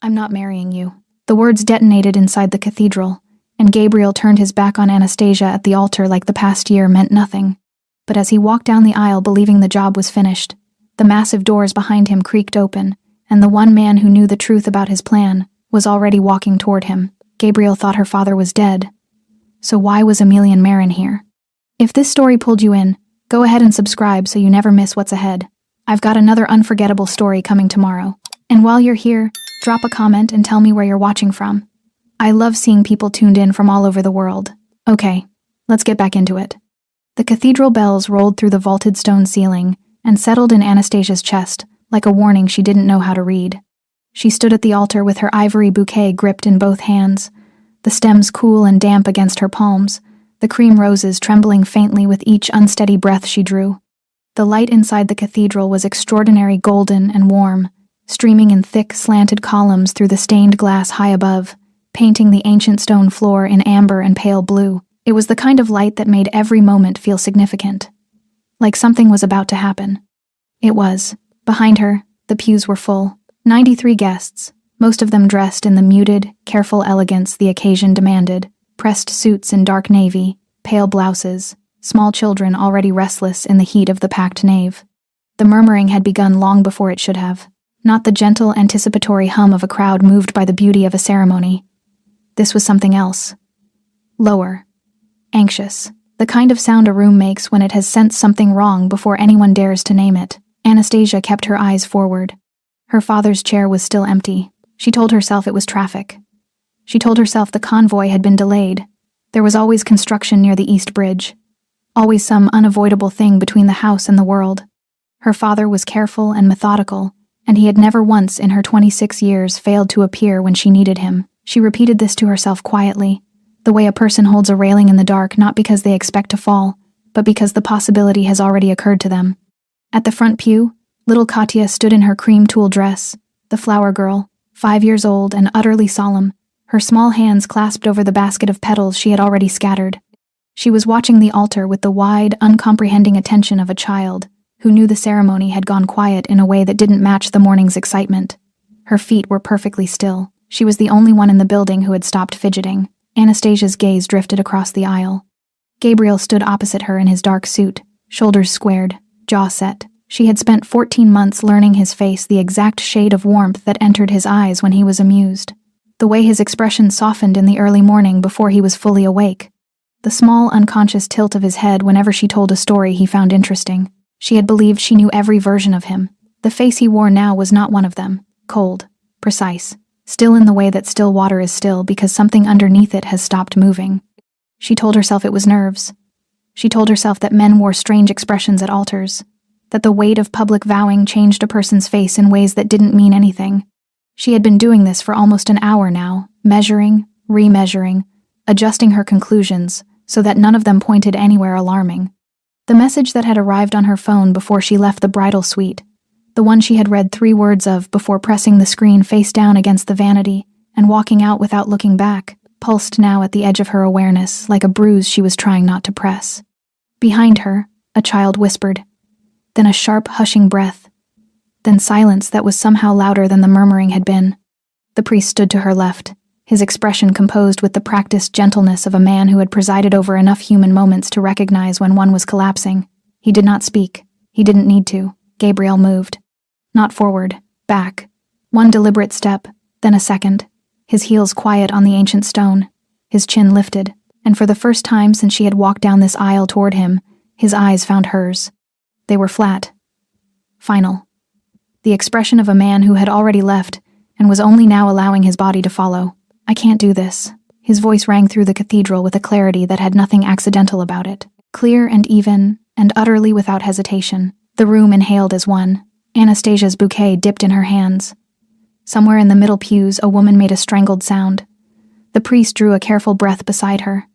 I'm not marrying you." The words detonated inside the cathedral, and Gabriel turned his back on Anastasia at the altar like the past year meant nothing. But as he walked down the aisle believing the job was finished, the massive doors behind him creaked open, and the one man who knew the truth about his plan was already walking toward him. Gabriel thought her father was dead. So why was Emilian Marin here? If this story pulled you in, go ahead and subscribe so you never miss what's ahead. I've got another unforgettable story coming tomorrow. And while you're here, drop a comment and tell me where you're watching from. I love seeing people tuned in from all over the world. Okay, let's get back into it. The cathedral bells rolled through the vaulted stone ceiling and settled in Anastasia's chest like a warning she didn't know how to read. She stood at the altar with her ivory bouquet gripped in both hands, the stems cool and damp against her palms, the cream roses trembling faintly with each unsteady breath she drew. The light inside the cathedral was extraordinary, golden and warm, streaming in thick, slanted columns through the stained glass high above, painting the ancient stone floor in amber and pale blue. It was the kind of light that made every moment feel significant, like something was about to happen. It was. Behind her, the pews were full. 93 guests, most of them dressed in the muted, careful elegance the occasion demanded, pressed suits in dark navy, pale blouses, small children already restless in the heat of the packed nave. The murmuring had begun long before it should have, not the gentle, anticipatory hum of a crowd moved by the beauty of a ceremony. This was something else. Lower. Anxious. The kind of sound a room makes when it has sensed something wrong before anyone dares to name it. Anastasia kept her eyes forward. Her father's chair was still empty. She told herself it was traffic. She told herself the convoy had been delayed. There was always construction near the East Bridge. Always some unavoidable thing between the house and the world. Her father was careful and methodical, and he had never once in her 26 years failed to appear when she needed him. She repeated this to herself quietly, the way a person holds a railing in the dark not because they expect to fall, but because the possibility has already occurred to them. At the front pew, little Katya stood in her cream tulle dress, the flower girl, 5 years old and utterly solemn, her small hands clasped over the basket of petals she had already scattered. She was watching the altar with the wide, uncomprehending attention of a child who knew the ceremony had gone quiet in a way that didn't match the morning's excitement. Her feet were perfectly still. She was the only one in the building who had stopped fidgeting. Anastasia's gaze drifted across the aisle. Gabriel stood opposite her in his dark suit, shoulders squared, jaw set. She had spent 14 months learning his face, the exact shade of warmth that entered his eyes when he was amused. The way his expression softened in the early morning before he was fully awake. The small, unconscious tilt of his head whenever she told a story he found interesting. She had believed she knew every version of him. The face he wore now was not one of them. Cold, precise, still in the way that still water is still because something underneath it has stopped moving. She told herself it was nerves. She told herself that men wore strange expressions at altars, that the weight of public vowing changed a person's face in ways that didn't mean anything. She had been doing this for almost an hour now, measuring, remeasuring, adjusting her conclusions so that none of them pointed anywhere alarming. The message that had arrived on her phone before she left the bridal suite, the one she had read 3 words of before pressing the screen face down against the vanity and walking out without looking back, pulsed now at the edge of her awareness like a bruise she was trying not to press. Behind her, a child whispered, then a sharp, hushing breath, then silence that was somehow louder than the murmuring had been. The priest stood to her left, his expression composed with the practiced gentleness of a man who had presided over enough human moments to recognize when one was collapsing. He did not speak. He didn't need to. Gabriel moved. Not forward, back. One deliberate step, then a second. His heels quiet on the ancient stone, his chin lifted, and for the first time since she had walked down this aisle toward him, his eyes found hers. They were flat. Final. The expression of a man who had already left and was only now allowing his body to follow. I can't do this. His voice rang through the cathedral with a clarity that had nothing accidental about it. Clear and even, and utterly without hesitation. The room inhaled as one. Anastasia's bouquet dipped in her hands. Somewhere in the middle pews, a woman made a strangled sound. The priest drew a careful breath beside her.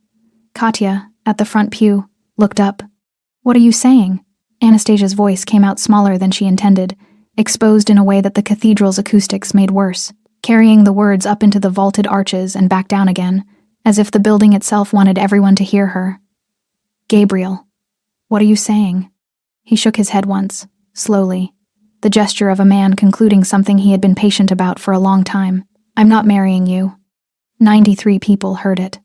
Katya, at the front pew, looked up. What are you saying? Anastasia's voice came out smaller than she intended, exposed in a way that the cathedral's acoustics made worse, carrying the words up into the vaulted arches and back down again, as if the building itself wanted everyone to hear her. Gabriel, what are you saying? He shook his head once, slowly, the gesture of a man concluding something he had been patient about for a long time. I'm not marrying you." 93 people heard it.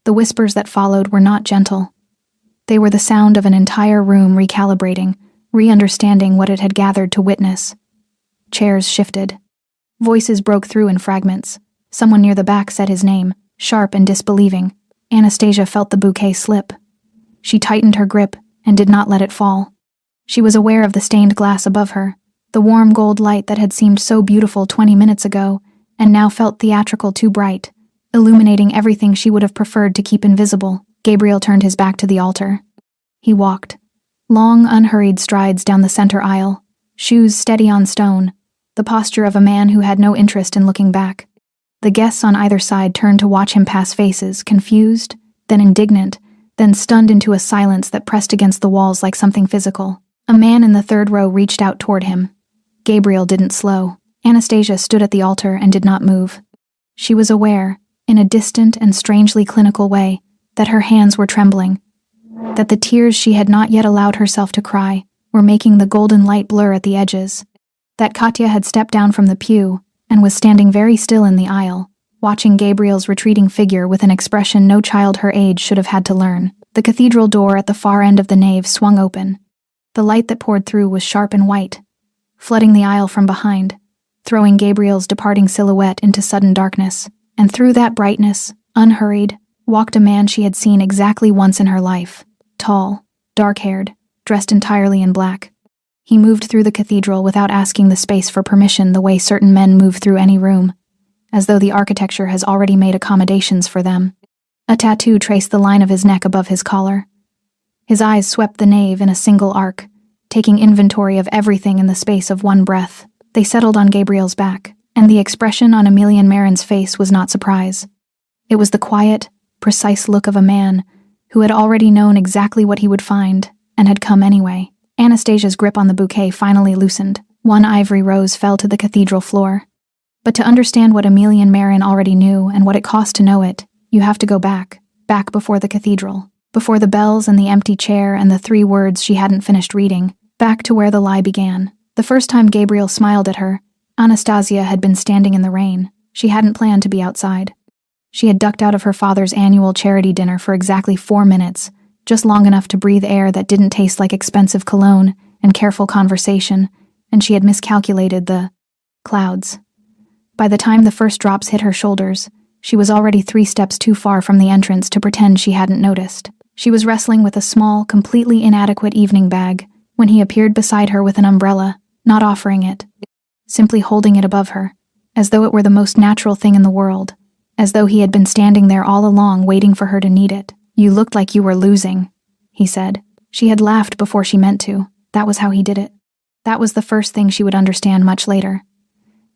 The whispers that followed were not gentle. They were the sound of an entire room recalibrating, re-understanding what it had gathered to witness. Chairs shifted. Voices broke through in fragments. Someone near the back said his name, sharp and disbelieving. Anastasia felt the bouquet slip. She tightened her grip and did not let it fall. She was aware of the stained glass above her, the warm gold light that had seemed so beautiful 20 minutes ago and now felt theatrical too bright, illuminating everything she would have preferred to keep invisible. Gabriel turned his back to the altar. He walked. Long, unhurried strides down the center aisle, shoes steady on stone, the posture of a man who had no interest in looking back. The guests on either side turned to watch him pass faces, confused, then indignant, then stunned into a silence that pressed against the walls like something physical. A man in the third row reached out toward him. Gabriel didn't slow. Anastasia stood at the altar and did not move. She was aware, in a distant and strangely clinical way, that her hands were trembling, that the tears she had not yet allowed herself to cry were making the golden light blur at the edges, that Katya had stepped down from the pew and was standing very still in the aisle, watching Gabriel's retreating figure with an expression no child her age should have had to learn. The cathedral door at the far end of the nave swung open. The light that poured through was sharp and white, flooding the aisle from behind, throwing Gabriel's departing silhouette into sudden darkness. And through that brightness, unhurried, walked a man she had seen exactly once in her life. Tall, dark-haired, dressed entirely in black. He moved through the cathedral without asking the space for permission the way certain men move through any room, as though the architecture has already made accommodations for them. A tattoo traced the line of his neck above his collar. His eyes swept the nave in a single arc, taking inventory of everything in the space of one breath. They settled on Gabriel's back, and the expression on Emilian Marin's face was not surprise. It was the quiet, precise look of a man who had already known exactly what he would find and had come anyway. Anastasia's grip on the bouquet finally loosened. One ivory rose fell to the cathedral floor. But to understand what Emilian Marin already knew and what it cost to know it, you have to go back before the cathedral, before the bells and the empty chair and the 3 words she hadn't finished reading, back to where the lie began. The first time Gabriel smiled at her, Anastasia had been standing in the rain. She hadn't planned to be outside. She had ducked out of her father's annual charity dinner for exactly 4 minutes, just long enough to breathe air that didn't taste like expensive cologne and careful conversation, and she had miscalculated the clouds. By the time the first drops hit her shoulders, she was already 3 steps too far from the entrance to pretend she hadn't noticed. She was wrestling with a small, completely inadequate evening bag when he appeared beside her with an umbrella, not offering it, simply holding it above her, as though it were the most natural thing in the world, as though he had been standing there all along waiting for her to need it. "You looked like you were losing," he said. She had laughed before she meant to. That was how he did it. That was the first thing she would understand much later.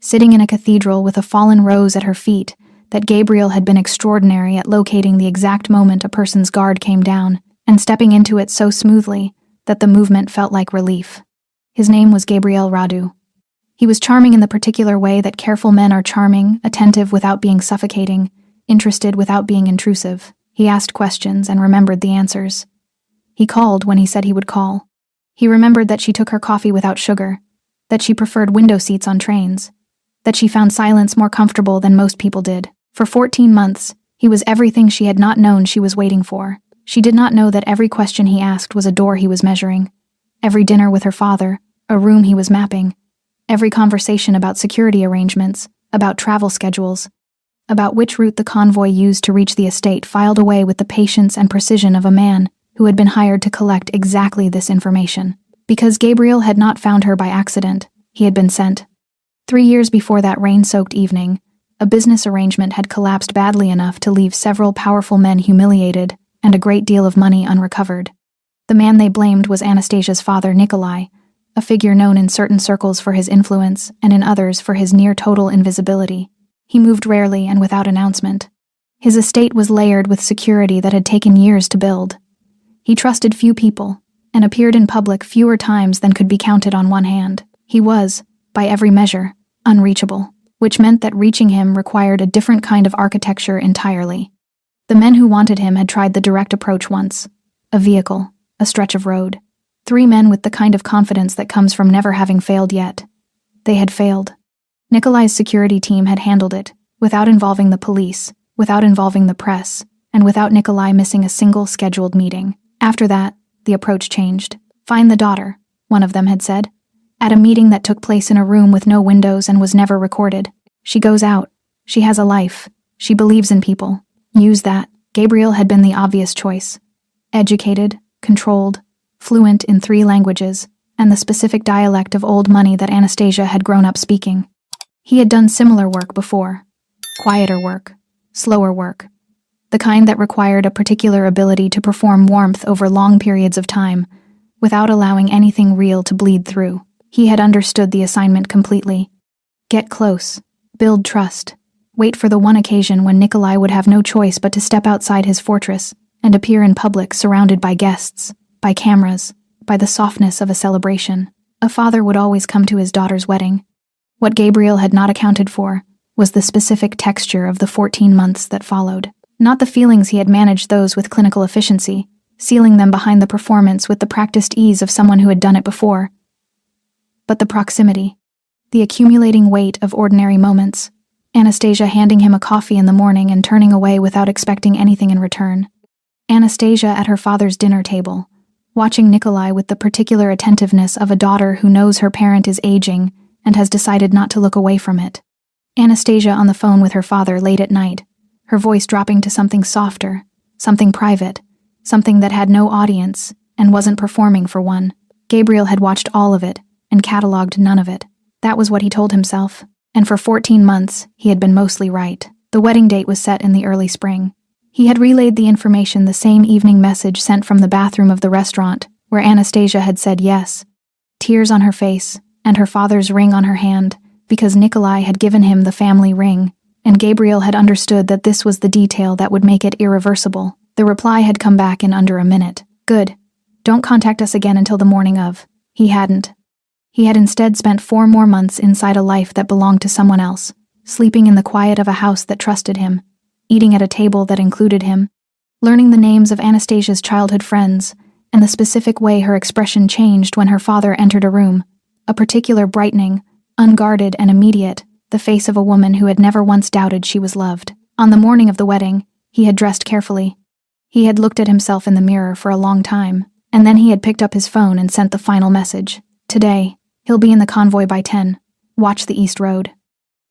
Sitting in a cathedral with a fallen rose at her feet, that Gabriel had been extraordinary at locating the exact moment a person's guard came down, and stepping into it so smoothly that the movement felt like relief. His name was Gabriel Radu. He was charming in the particular way that careful men are charming, attentive without being suffocating, interested without being intrusive. He asked questions and remembered the answers. He called when he said he would call. He remembered that she took her coffee without sugar, that she preferred window seats on trains, that she found silence more comfortable than most people did. For 14 months, he was everything she had not known she was waiting for. She did not know that every question he asked was a door he was measuring, every dinner with her father, a room he was mapping, every conversation about security arrangements, about travel schedules, about which route the convoy used to reach the estate filed away with the patience and precision of a man who had been hired to collect exactly this information. Because Gabriel had not found her by accident, he had been sent. 3 years before that rain-soaked evening, a business arrangement had collapsed badly enough to leave several powerful men humiliated and a great deal of money unrecovered. The man they blamed was Anastasia's father, Nikolai, a figure known in certain circles for his influence and in others for his near-total invisibility. He moved rarely and without announcement. His estate was layered with security that had taken years to build. He trusted few people and appeared in public fewer times than could be counted on one hand. He was, by every measure, unreachable, which meant that reaching him required a different kind of architecture entirely. The men who wanted him had tried the direct approach once, a vehicle, a stretch of road. 3 men with the kind of confidence that comes from never having failed yet. They had failed. Nikolai's security team had handled it, without involving the police, without involving the press, and without Nikolai missing a single scheduled meeting. After that, the approach changed. "Find the daughter," one of them had said, at a meeting that took place in a room with no windows and was never recorded. "She goes out. She has a life. She believes in people. Use that." Gabriel had been the obvious choice. Educated, controlled, fluent in 3 languages, and the specific dialect of old money that Anastasia had grown up speaking. He had done similar work before. Quieter work, slower work, the kind that required a particular ability to perform warmth over long periods of time, without allowing anything real to bleed through. He had understood the assignment completely. Get close, build trust, wait for the one occasion when Nikolai would have no choice but to step outside his fortress and appear in public surrounded by guests, by cameras, by the softness of a celebration. A father would always come to his daughter's wedding. What Gabriel had not accounted for was the specific texture of the 14 months that followed. Not the feelings he had managed those with clinical efficiency, sealing them behind the performance with the practiced ease of someone who had done it before, but the proximity, the accumulating weight of ordinary moments. Anastasia handing him a coffee in the morning and turning away without expecting anything in return. Anastasia at her father's dinner table, watching Nikolai with the particular attentiveness of a daughter who knows her parent is aging and has decided not to look away from it. Anastasia on the phone with her father late at night, her voice dropping to something softer, something private, something that had no audience and wasn't performing for one. Gabriel had watched all of it and catalogued none of it. That was what he told himself, and for 14 months he had been mostly right. The wedding date was set in the early spring. He had relayed the information the same evening message sent from the bathroom of the restaurant, where Anastasia had said yes, tears on her face, and her father's ring on her hand, because Nikolai had given him the family ring, and Gabriel had understood that this was the detail that would make it irreversible. The reply had come back in under a minute. "Good. Don't contact us again until the morning of." He hadn't. He had instead spent 4 more months inside a life that belonged to someone else, sleeping in the quiet of a house that trusted him, eating at a table that included him, learning the names of Anastasia's childhood friends, and the specific way her expression changed when her father entered a room, a particular brightening, unguarded and immediate, the face of a woman who had never once doubted she was loved. On the morning of the wedding, he had dressed carefully. He had looked at himself in the mirror for a long time, and then he had picked up his phone and sent the final message. "Today, he'll be in the convoy by 10. Watch the East Road."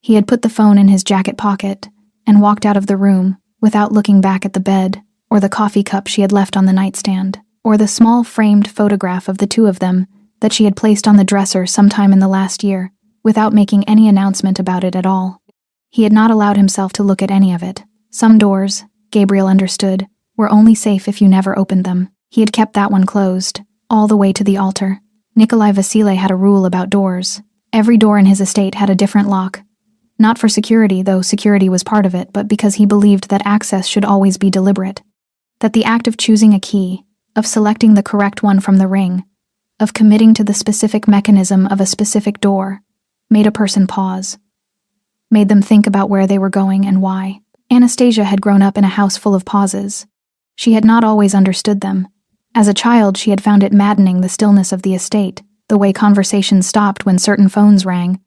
He had put the phone in his jacket pocket and walked out of the room without looking back at the bed or the coffee cup she had left on the nightstand, or the small framed photograph of the 2 of them that she had placed on the dresser sometime in the last year, without making any announcement about it at all. He had not allowed himself to look at any of it. Some doors, Gabriel understood, were only safe if you never opened them. He had kept that one closed, all the way to the altar. Nikolai Vasile had a rule about doors. Every door in his estate had a different lock. Not for security, though security was part of it, but because he believed that access should always be deliberate. That the act of choosing a key, of selecting the correct one from the ring, of committing to the specific mechanism of a specific door, made a person pause. Made them think about where they were going and why. Anastasia had grown up in a house full of pauses. She had not always understood them. As a child, she had found it maddening, the stillness of the estate, the way conversations stopped when certain phones rang,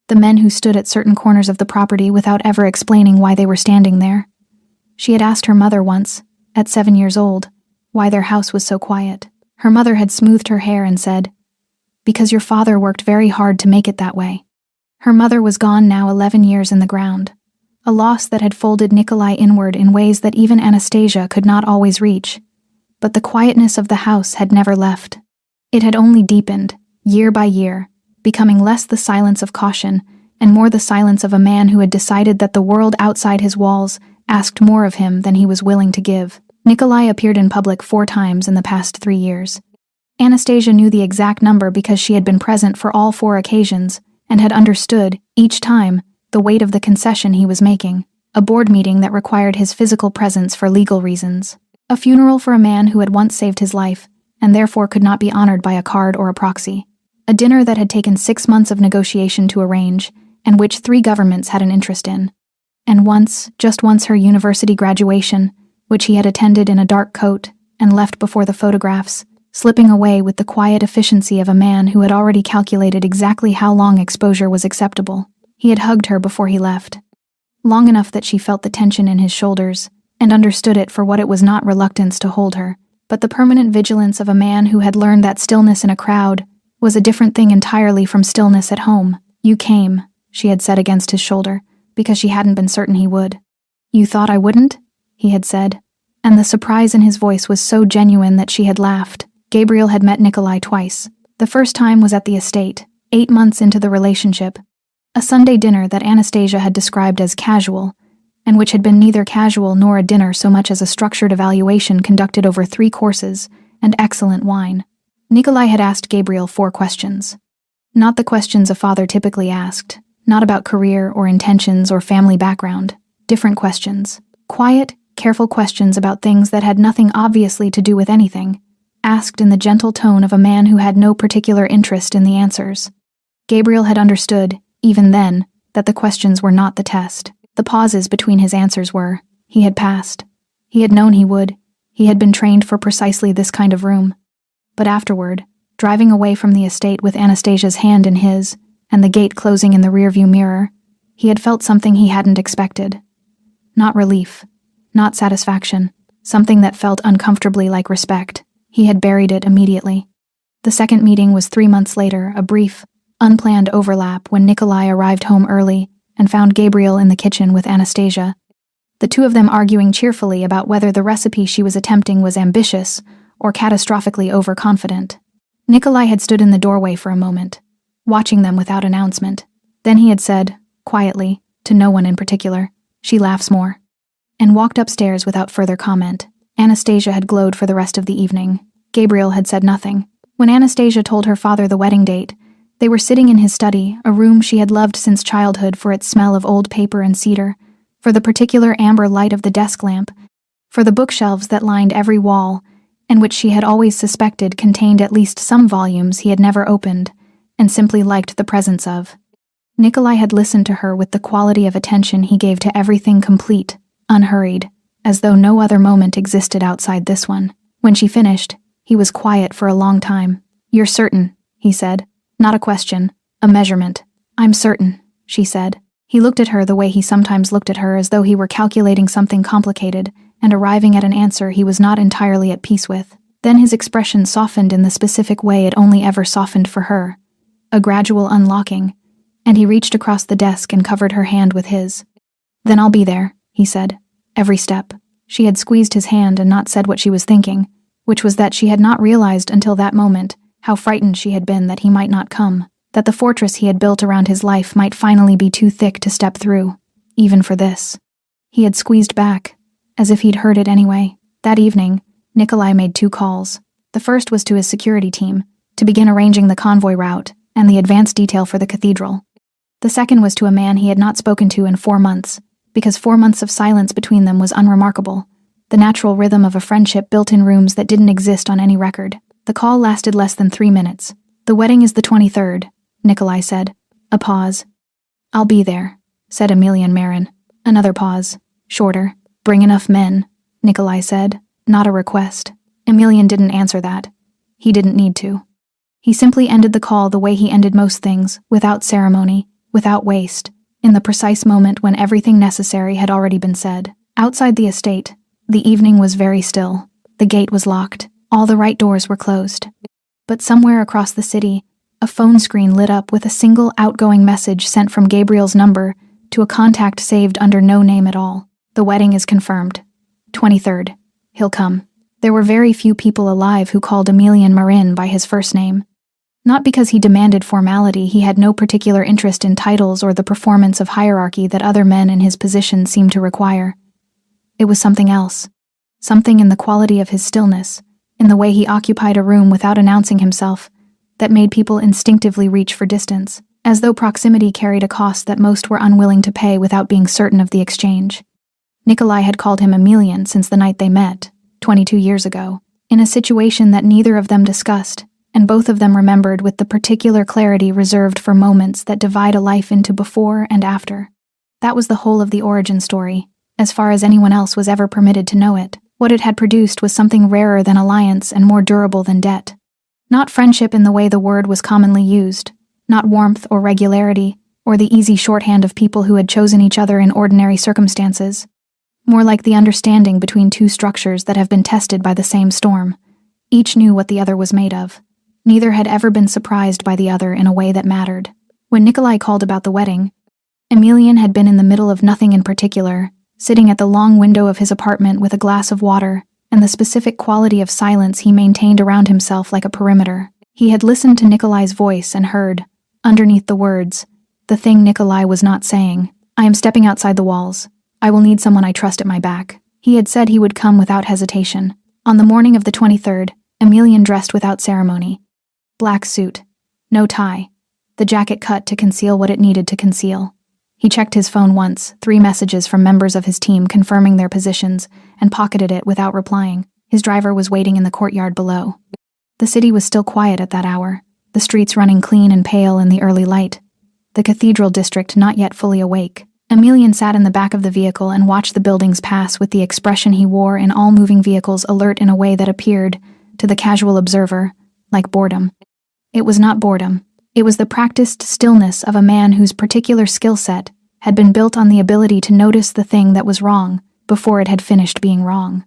the men who stood at certain corners of the property without ever explaining why they were standing there. She had asked her mother once, at 7 years old, why their house was so quiet. Her mother had smoothed her hair and said, "Because your father worked very hard to make it that way." Her mother was gone now 11 years in the ground, a loss that had folded Nikolai inward in ways that even Anastasia could not always reach. But the quietness of the house had never left. It had only deepened, year by year, becoming less the silence of caution and more the silence of a man who had decided that the world outside his walls asked more of him than he was willing to give. Nikolai appeared in public 4 times in the past 3 years. Anastasia knew the exact number because she had been present for all 4 occasions and had understood, each time, the weight of the concession he was making, a board meeting that required his physical presence for legal reasons. A funeral for a man who had once saved his life, and therefore could not be honored by a card or a proxy. A dinner that had taken 6 months of negotiation to arrange, and which 3 governments had an interest in. And once, just once, her university graduation, which he had attended in a dark coat and left before the photographs, slipping away with the quiet efficiency of a man who had already calculated exactly how long exposure was acceptable. He had hugged her before he left. long enough that she felt the tension in his shoulders, and understood it for what it was: not reluctance to hold her, but the permanent vigilance of a man who had learned that stillness in a crowd was a different thing entirely from stillness at home. "You came," she had said against his shoulder, because she hadn't been certain he would. "You thought I wouldn't?" he had said, and the surprise in his voice was so genuine that she had laughed. Gabriel had met Nikolai twice. The first time was at the estate, 8 months into the relationship, a Sunday dinner that Anastasia had described as casual, and which had been neither casual nor a dinner so much as a structured evaluation conducted over 3 courses and excellent wine. Nikolai had asked Gabriel 4 questions. Not the questions a father typically asked, not about career or intentions or family background. Different questions. Quiet, careful questions about things that had nothing obviously to do with anything, asked in the gentle tone of a man who had no particular interest in the answers. Gabriel had understood, even then, that the questions were not the test. The pauses between his answers were. He had passed. He had known he would. He had been trained for precisely this kind of room. But afterward, driving away from the estate with Anastasia's hand in his, and the gate closing in the rearview mirror, he had felt something he hadn't expected. Not relief, not satisfaction, something that felt uncomfortably like respect. He had buried it immediately. The second meeting was 3 months later, a brief, unplanned overlap when Nikolai arrived home early and found Gabriel in the kitchen with Anastasia, the two of them arguing cheerfully about whether the recipe she was attempting was ambitious or catastrophically overconfident. Nikolai had stood in the doorway for a moment, watching them without announcement. Then he had said, quietly, to no one in particular, "She laughs more," and walked upstairs without further comment. Anastasia had glowed for the rest of the evening. Gabriel had said nothing. When Anastasia told her father the wedding date, they were sitting in his study, a room she had loved since childhood for its smell of old paper and cedar, for the particular amber light of the desk lamp, for the bookshelves that lined every wall, and which she had always suspected contained at least some volumes he had never opened, and simply liked the presence of. Nikolai had listened to her with the quality of attention he gave to everything complete, unhurried, as though no other moment existed outside this one. When she finished, he was quiet for a long time. "You're certain," he said. "Not a question, a measurement." "I'm certain," she said. He looked at her the way he sometimes looked at her, as though he were calculating something complicated and arriving at an answer he was not entirely at peace with. Then his expression softened in the specific way it only ever softened for her, a gradual unlocking, and he reached across the desk and covered her hand with his. "Then I'll be there," he said. Every step. She had squeezed his hand and not said what she was thinking, which was that she had not realized until that moment how frightened she had been that he might not come, that the fortress he had built around his life might finally be too thick to step through, even for this. He had squeezed back, as if he'd heard it anyway. That evening, Nikolai made 2 calls. The first was to his security team, to begin arranging the convoy route and the advance detail for the cathedral. The second was to a man he had not spoken to in 4 months, because 4 months of silence between them was unremarkable, the natural rhythm of a friendship built in rooms that didn't exist on any record. The call lasted less than 3 minutes. "The wedding is the 23rd, Nikolai said. A pause. "I'll be there," said Emilian Marin. Another pause. Shorter. "Bring enough men," Nikolai said. Not a request. Emilian didn't answer that. He didn't need to. He simply ended the call the way he ended most things, without ceremony, without waste, in the precise moment when everything necessary had already been said. Outside the estate, the evening was very still. The gate was locked. All the right doors were closed. But somewhere across the city, a phone screen lit up with a single outgoing message sent from Gabriel's number to a contact saved under no name at all. "The wedding is confirmed. 23rd. He'll come." There were very few people alive who called Emilian Marin by his first name. Not because he demanded formality, he had no particular interest in titles or the performance of hierarchy that other men in his position seemed to require. It was something else. Something in the quality of his stillness, in the way he occupied a room without announcing himself, that made people instinctively reach for distance, as though proximity carried a cost that most were unwilling to pay without being certain of the exchange. Nikolai had called him Emilian since the night they met, 22 years ago, in a situation that neither of them discussed, and both of them remembered with the particular clarity reserved for moments that divide a life into before and after. That was the whole of the origin story, as far as anyone else was ever permitted to know it. What it had produced was something rarer than alliance and more durable than debt. Not friendship in the way the word was commonly used, not warmth or regularity, or the easy shorthand of people who had chosen each other in ordinary circumstances. More like the understanding between two structures that have been tested by the same storm. Each knew what the other was made of. Neither had ever been surprised by the other in a way that mattered. When Nikolai called about the wedding, Emelian had been in the middle of nothing in particular, sitting at the long window of his apartment with a glass of water and the specific quality of silence he maintained around himself like a perimeter. He had listened to Nikolai's voice and heard, underneath the words, the thing Nikolai was not saying. I am stepping outside the walls. I will need someone I trust at my back. He had said he would come without hesitation. On the morning of the 23rd, Emelian dressed without ceremony. Black suit. No tie. The jacket cut to conceal what it needed to conceal. He checked his phone once, 3 messages from members of his team confirming their positions, and pocketed it without replying. His driver was waiting in the courtyard below. The city was still quiet at that hour, the streets running clean and pale in the early light. The cathedral district not yet fully awake. Emelian sat in the back of the vehicle and watched the buildings pass with the expression he wore in all moving vehicles, alert in a way that appeared, to the casual observer, like boredom. It was not boredom. It was the practiced stillness of a man whose particular skill set had been built on the ability to notice the thing that was wrong before it had finished being wrong.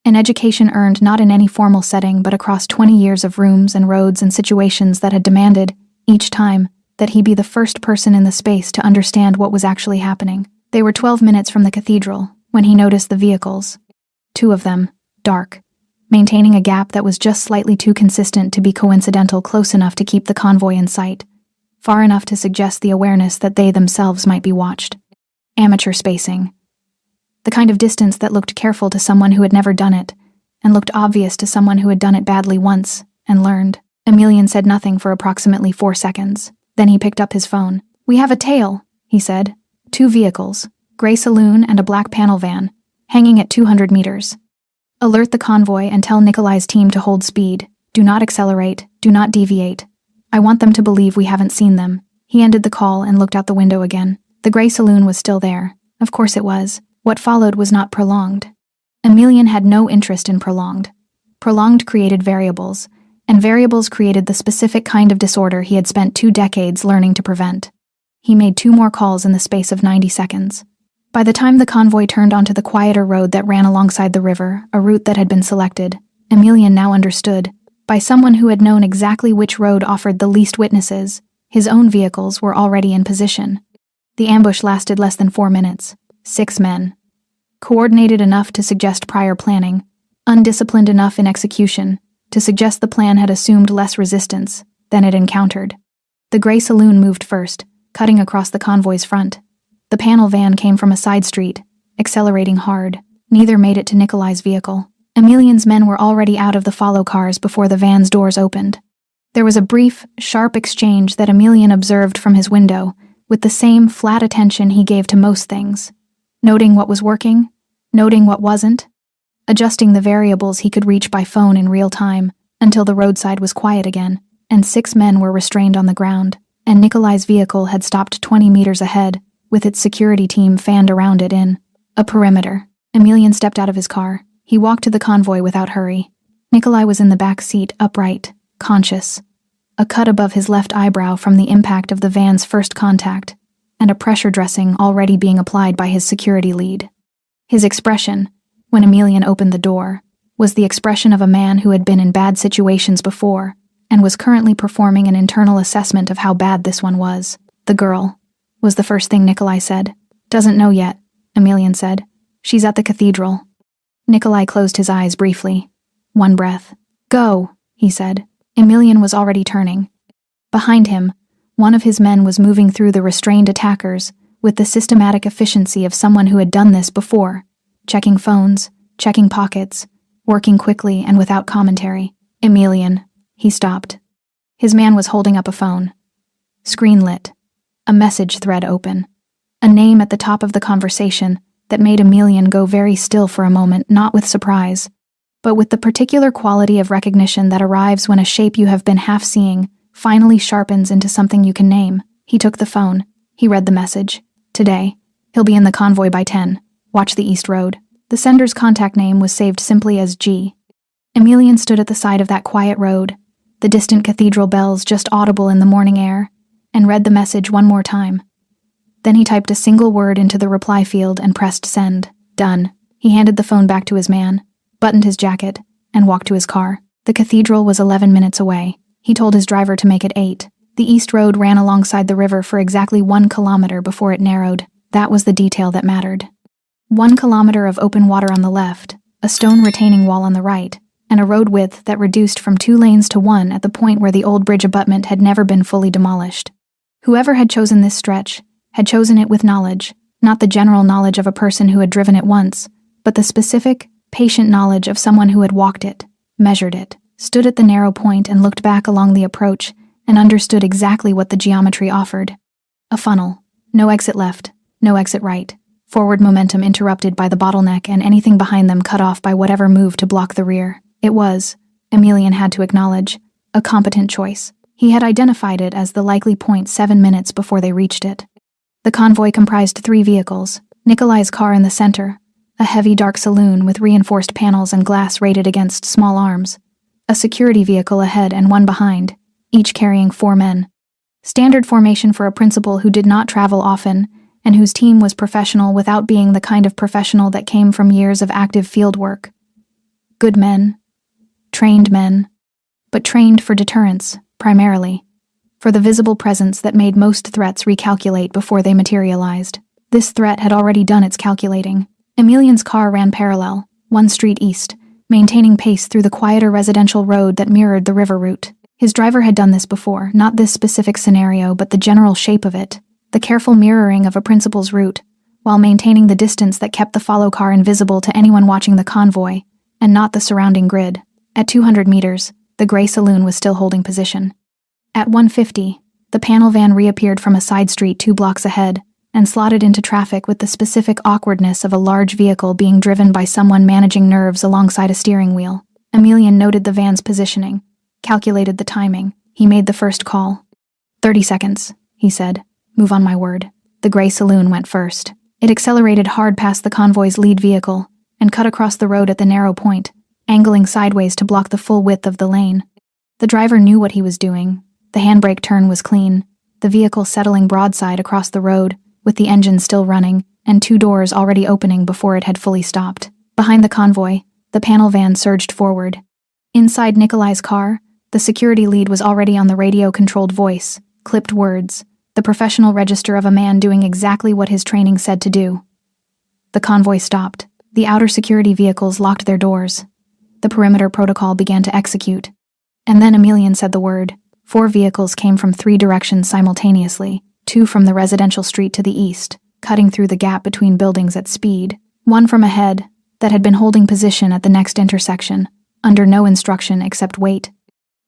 An education earned not in any formal setting but across 20 years of rooms and roads and situations that had demanded, each time, that he be the first person in the space to understand what was actually happening. They were 12 minutes from the cathedral when he noticed the vehicles. 2 of them, dark, maintaining a gap that was just slightly too consistent to be coincidental, close enough to keep the convoy in sight, far enough to suggest the awareness that they themselves might be watched. Amateur spacing. The kind of distance that looked careful to someone who had never done it, and looked obvious to someone who had done it badly once, and learned. Emelian said nothing for approximately 4 seconds. Then he picked up his phone. We have a tail, he said. 2 vehicles, gray saloon and a black panel van, hanging at 200 meters. Alert the convoy and tell Nikolai's team to hold speed. Do not accelerate, do not deviate. I want them to believe we haven't seen them. He ended the call and looked out the window again. The gray saloon was still there. Of course it was. What followed was not prolonged. Emelian had no interest in prolonged. Prolonged created variables, and variables created the specific kind of disorder he had spent 2 decades learning to prevent. He made 2 more calls in the space of 90 seconds. By the time the convoy turned onto the quieter road that ran alongside the river, a route that had been selected, Emelian now understood, by someone who had known exactly which road offered the least witnesses, his own vehicles were already in position. The ambush lasted less than 4 minutes. 6 men. Coordinated enough to suggest prior planning, undisciplined enough in execution to suggest the plan had assumed less resistance than it encountered. The gray saloon moved first, cutting across the convoy's front. The panel van came from a side street, accelerating hard. Neither made it to Nikolai's vehicle. Emelian's men were already out of the follow cars before the van's doors opened. There was a brief, sharp exchange that Emelian observed from his window, with the same flat attention he gave to most things. Noting what was working, noting what wasn't, adjusting the variables he could reach by phone in real time, until the roadside was quiet again, and 6 men were restrained on the ground, and Nikolai's vehicle had stopped 20 meters ahead, with its security team fanned around it in a perimeter. Emelian stepped out of his car. He walked to the convoy without hurry. Nikolai was in the back seat, upright, conscious. A cut above his left eyebrow from the impact of the van's first contact, and a pressure dressing already being applied by his security lead. His expression, when Emelian opened the door, was the expression of a man who had been in bad situations before, and was currently performing an internal assessment of how bad this one was. The girl, was the first thing Nikolai said. Doesn't know yet, Emelian said. She's at the cathedral. Nikolai closed his eyes briefly. 1 breath. Go, he said. Emelian was already turning. Behind him, one of his men was moving through the restrained attackers with the systematic efficiency of someone who had done this before, checking phones, checking pockets, working quickly and without commentary. Emelian, he stopped. His man was holding up a phone. Screen lit. A message thread open. A name at the top of the conversation that made Emelian go very still for a moment, not with surprise, but with the particular quality of recognition that arrives when a shape you have been half seeing finally sharpens into something you can name. He took the phone. He read the message. Today. He'll be in the convoy by 10. Watch the East Road. The sender's contact name was saved simply as G. Emelian stood at the side of that quiet road, the distant cathedral bells just audible in the morning air, and read the message one more time. Then he typed a single word into the reply field and pressed send. Done. He handed the phone back to his man, buttoned his jacket, and walked to his car. The cathedral was 11 minutes away. He told his driver to make it 8. The east road ran alongside the river for exactly 1 kilometer before it narrowed. That was the detail that mattered. 1 kilometer of open water on the left, a stone retaining wall on the right, and a road width that reduced from 2 lanes to 1 at the point where the old bridge abutment had never been fully demolished. Whoever had chosen this stretch had chosen it with knowledge, not the general knowledge of a person who had driven it once, but the specific, patient knowledge of someone who had walked it, measured it, stood at the narrow point and looked back along the approach and understood exactly what the geometry offered. A funnel. No exit left, no exit right. Forward momentum interrupted by the bottleneck and anything behind them cut off by whatever moved to block the rear. It was, Emelian had to acknowledge, a competent choice. He had identified it as the likely point 7 minutes before they reached it. The convoy comprised 3 vehicles, Nikolai's car in the center, a heavy dark saloon with reinforced panels and glass rated against small arms, a security vehicle ahead and one behind, each carrying 4 men. Standard formation for a principal who did not travel often and whose team was professional without being the kind of professional that came from years of active field work. Good men, but trained for deterrence, primarily, for the visible presence that made most threats recalculate before they materialized. This threat had already done its calculating. Emelian's car ran parallel, 1 street east, maintaining pace through the quieter residential road that mirrored the river route. His driver had done this before, not this specific scenario, but the general shape of it, the careful mirroring of a principal's route, while maintaining the distance that kept the follow car invisible to anyone watching the convoy, and not the surrounding grid. At 200 meters, the gray saloon was still holding position. At 150, the panel van reappeared from a side street 2 blocks ahead and slotted into traffic with the specific awkwardness of a large vehicle being driven by someone managing nerves alongside a steering wheel. Emelian noted the van's positioning, calculated the timing. He made the first call. 30 seconds, he said. Move on my word. The gray saloon went first. It accelerated hard past the convoy's lead vehicle and cut across the road at the narrow point, angling sideways to block the full width of the lane. The driver knew what he was doing. The handbrake turn was clean, the vehicle settling broadside across the road, with the engine still running, and 2 doors already opening before it had fully stopped. Behind the convoy, the panel van surged forward. Inside Nikolai's car, the security lead was already on the radio-controlled voice, clipped words, the professional register of a man doing exactly what his training said to do. The convoy stopped. The outer security vehicles locked their doors. The perimeter protocol began to execute. And then Emelian said the word. 4 vehicles came from 3 directions simultaneously, 2 from the residential street to the east, cutting through the gap between buildings at speed, 1 from ahead, that had been holding position at the next intersection, under no instruction except wait,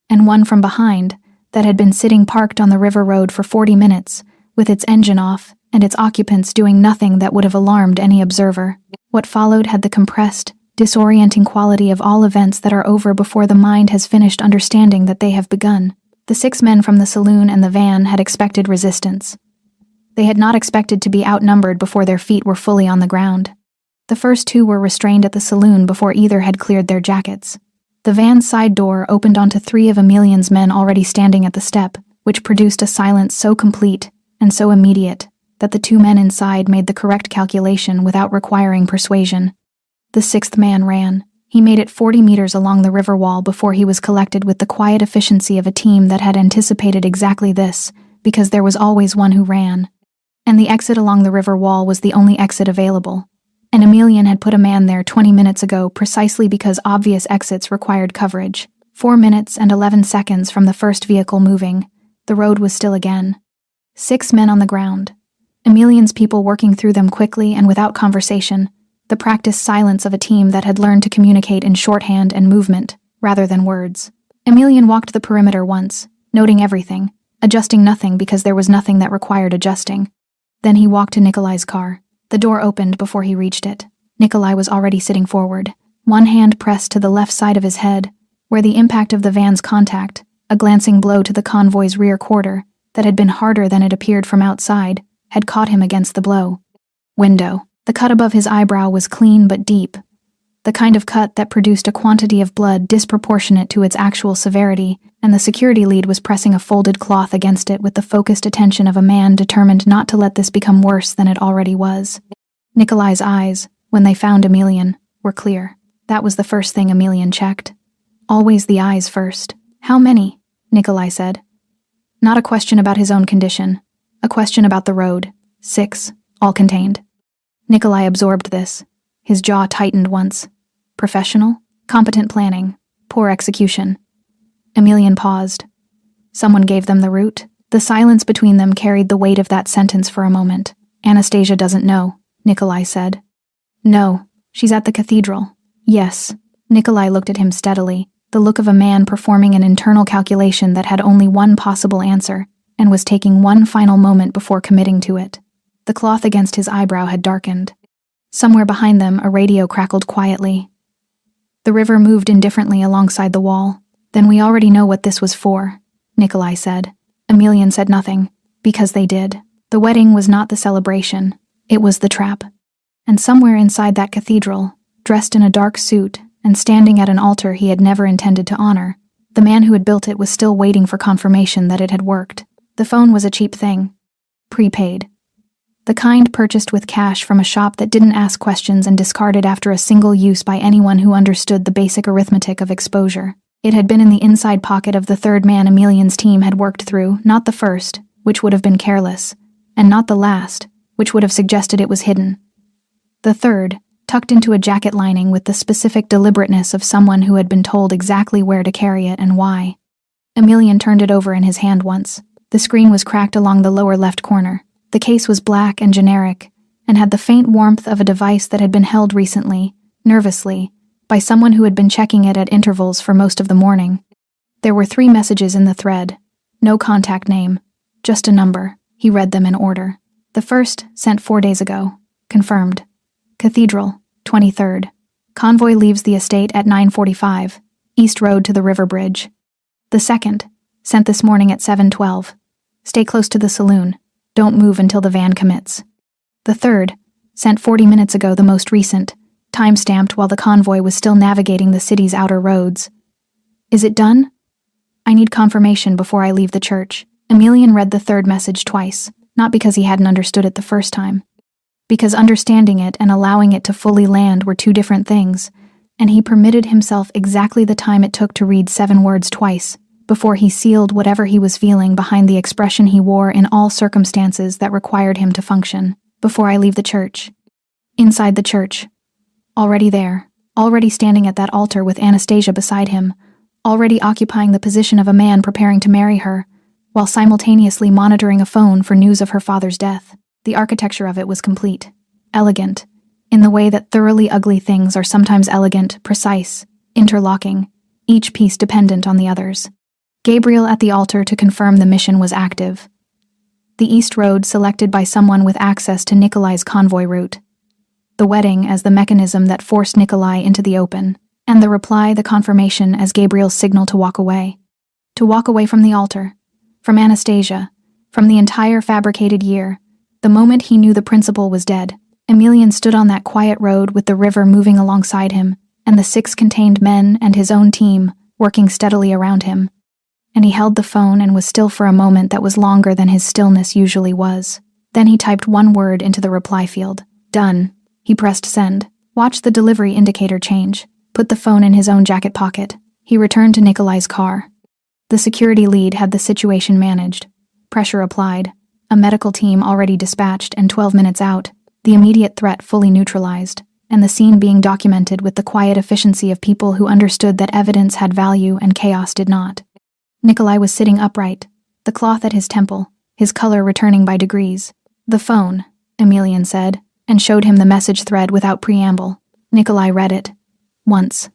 and 1 from behind, that had been sitting parked on the river road for 40 minutes, with its engine off and its occupants doing nothing that would have alarmed any observer. What followed had the compressed, disorienting quality of all events that are over before the mind has finished understanding that they have begun. The 6 men from the saloon and the van had expected resistance. They had not expected to be outnumbered before their feet were fully on the ground. The first 2 were restrained at the saloon before either had cleared their jackets. The van's side door opened onto 3 of Emelian's men already standing at the step, which produced a silence so complete and so immediate that the 2 men inside made the correct calculation without requiring persuasion. The 6th man ran. He made it 40 meters along the river wall before he was collected with the quiet efficiency of a team that had anticipated exactly this, because there was always one who ran. And the exit along the river wall was the only exit available. And Emelian had put a man there 20 minutes ago precisely because obvious exits required coverage. 4 minutes and 11 seconds from the first vehicle moving, the road was still again. 6 men on the ground. Emelian's people working through them quickly and without conversation. The practiced silence of a team that had learned to communicate in shorthand and movement, rather than words. Emelian walked the perimeter once, noting everything, adjusting nothing because there was nothing that required adjusting. Then he walked to Nikolai's car. The door opened before he reached it. Nikolai was already sitting forward, one hand pressed to the left side of his head, where the impact of the van's contact, a glancing blow to the convoy's rear quarter, that had been harder than it appeared from outside, had caught him against the blow. Window. The cut above his eyebrow was clean but deep. The kind of cut that produced a quantity of blood disproportionate to its actual severity, and the security lead was pressing a folded cloth against it with the focused attention of a man determined not to let this become worse than it already was. Nikolai's eyes, when they found Emelian, were clear. That was the first thing Emelian checked. Always the eyes first. "How many?" Nikolai said. Not a question about his own condition. A question about the road. 6, all contained. Nikolai absorbed this. His jaw tightened once. Professional, competent planning, poor execution. Emelian paused. Someone gave them the route. The silence between them carried the weight of that sentence for a moment. "Anastasia doesn't know," Nikolai said. "No, she's at the cathedral." "Yes." Nikolai looked at him steadily, the look of a man performing an internal calculation that had only one possible answer, and was taking one final moment before committing to it. The cloth against his eyebrow had darkened. Somewhere behind them, a radio crackled quietly. The river moved indifferently alongside the wall. "Then we already know what this was for," Nikolai said. Emelian said nothing, because they did. The wedding was not the celebration, it was the trap. And somewhere inside that cathedral, dressed in a dark suit and standing at an altar he had never intended to honor, the man who had built it was still waiting for confirmation that it had worked. The phone was a cheap thing. Prepaid. The kind purchased with cash from a shop that didn't ask questions and discarded after a single use by anyone who understood the basic arithmetic of exposure. It had been in the inside pocket of the third man Emelian's team had worked through, not the first, which would have been careless, and not the last, which would have suggested it was hidden. The third, tucked into a jacket lining with the specific deliberateness of someone who had been told exactly where to carry it and why. Emelian turned it over in his hand once. The screen was cracked along the lower left corner. The case was black and generic, and had the faint warmth of a device that had been held recently, nervously, by someone who had been checking it at intervals for most of the morning. There were 3 messages in the thread. No contact name, just a number. He read them in order. The first, sent 4 days ago. Confirmed. Cathedral, 23rd. Convoy leaves the estate at 9:45, East Road to the River Bridge. The second, sent this morning at 7:12. Stay close to the saloon. Don't move until the van commits. The third, sent 40 minutes ago, the most recent, time-stamped while the convoy was still navigating the city's outer roads. Is it done? I need confirmation before I leave the church. Emelian read the third message twice, not because he hadn't understood it the first time. Because understanding it and allowing it to fully land were 2 different things, and he permitted himself exactly the time it took to read 7 words twice, before he sealed whatever he was feeling behind the expression he wore in all circumstances that required him to function. Before I leave the church. Inside the church. Already there, already standing at that altar with Anastasia beside him, already occupying the position of a man preparing to marry her, while simultaneously monitoring a phone for news of her father's death. The architecture of it was complete, elegant, in the way that thoroughly ugly things are sometimes elegant, precise, interlocking, each piece dependent on the others. Gabriel at the altar to confirm the mission was active. The East Road selected by someone with access to Nikolai's convoy route. The wedding as the mechanism that forced Nikolai into the open, and the reply, the confirmation, as Gabriel's signal to walk away. To walk away from the altar, from Anastasia, from the entire fabricated year. The moment he knew the principal was dead, Emelian stood on that quiet road with the river moving alongside him, and the 6 contained men and his own team working steadily around him. And he held the phone and was still for a moment that was longer than his stillness usually was. Then he typed 1 word into the reply field. Done. He pressed send. Watched the delivery indicator change. Put the phone in his own jacket pocket. He returned to Nikolai's car. The security lead had the situation managed. Pressure applied. A medical team already dispatched and 12 minutes out. The immediate threat fully neutralized. And the scene being documented with the quiet efficiency of people who understood that evidence had value and chaos did not. Nikolai was sitting upright, the cloth at his temple, his color returning by degrees. The phone, Emelian said, and showed him the message thread without preamble. Nikolai read it. Once.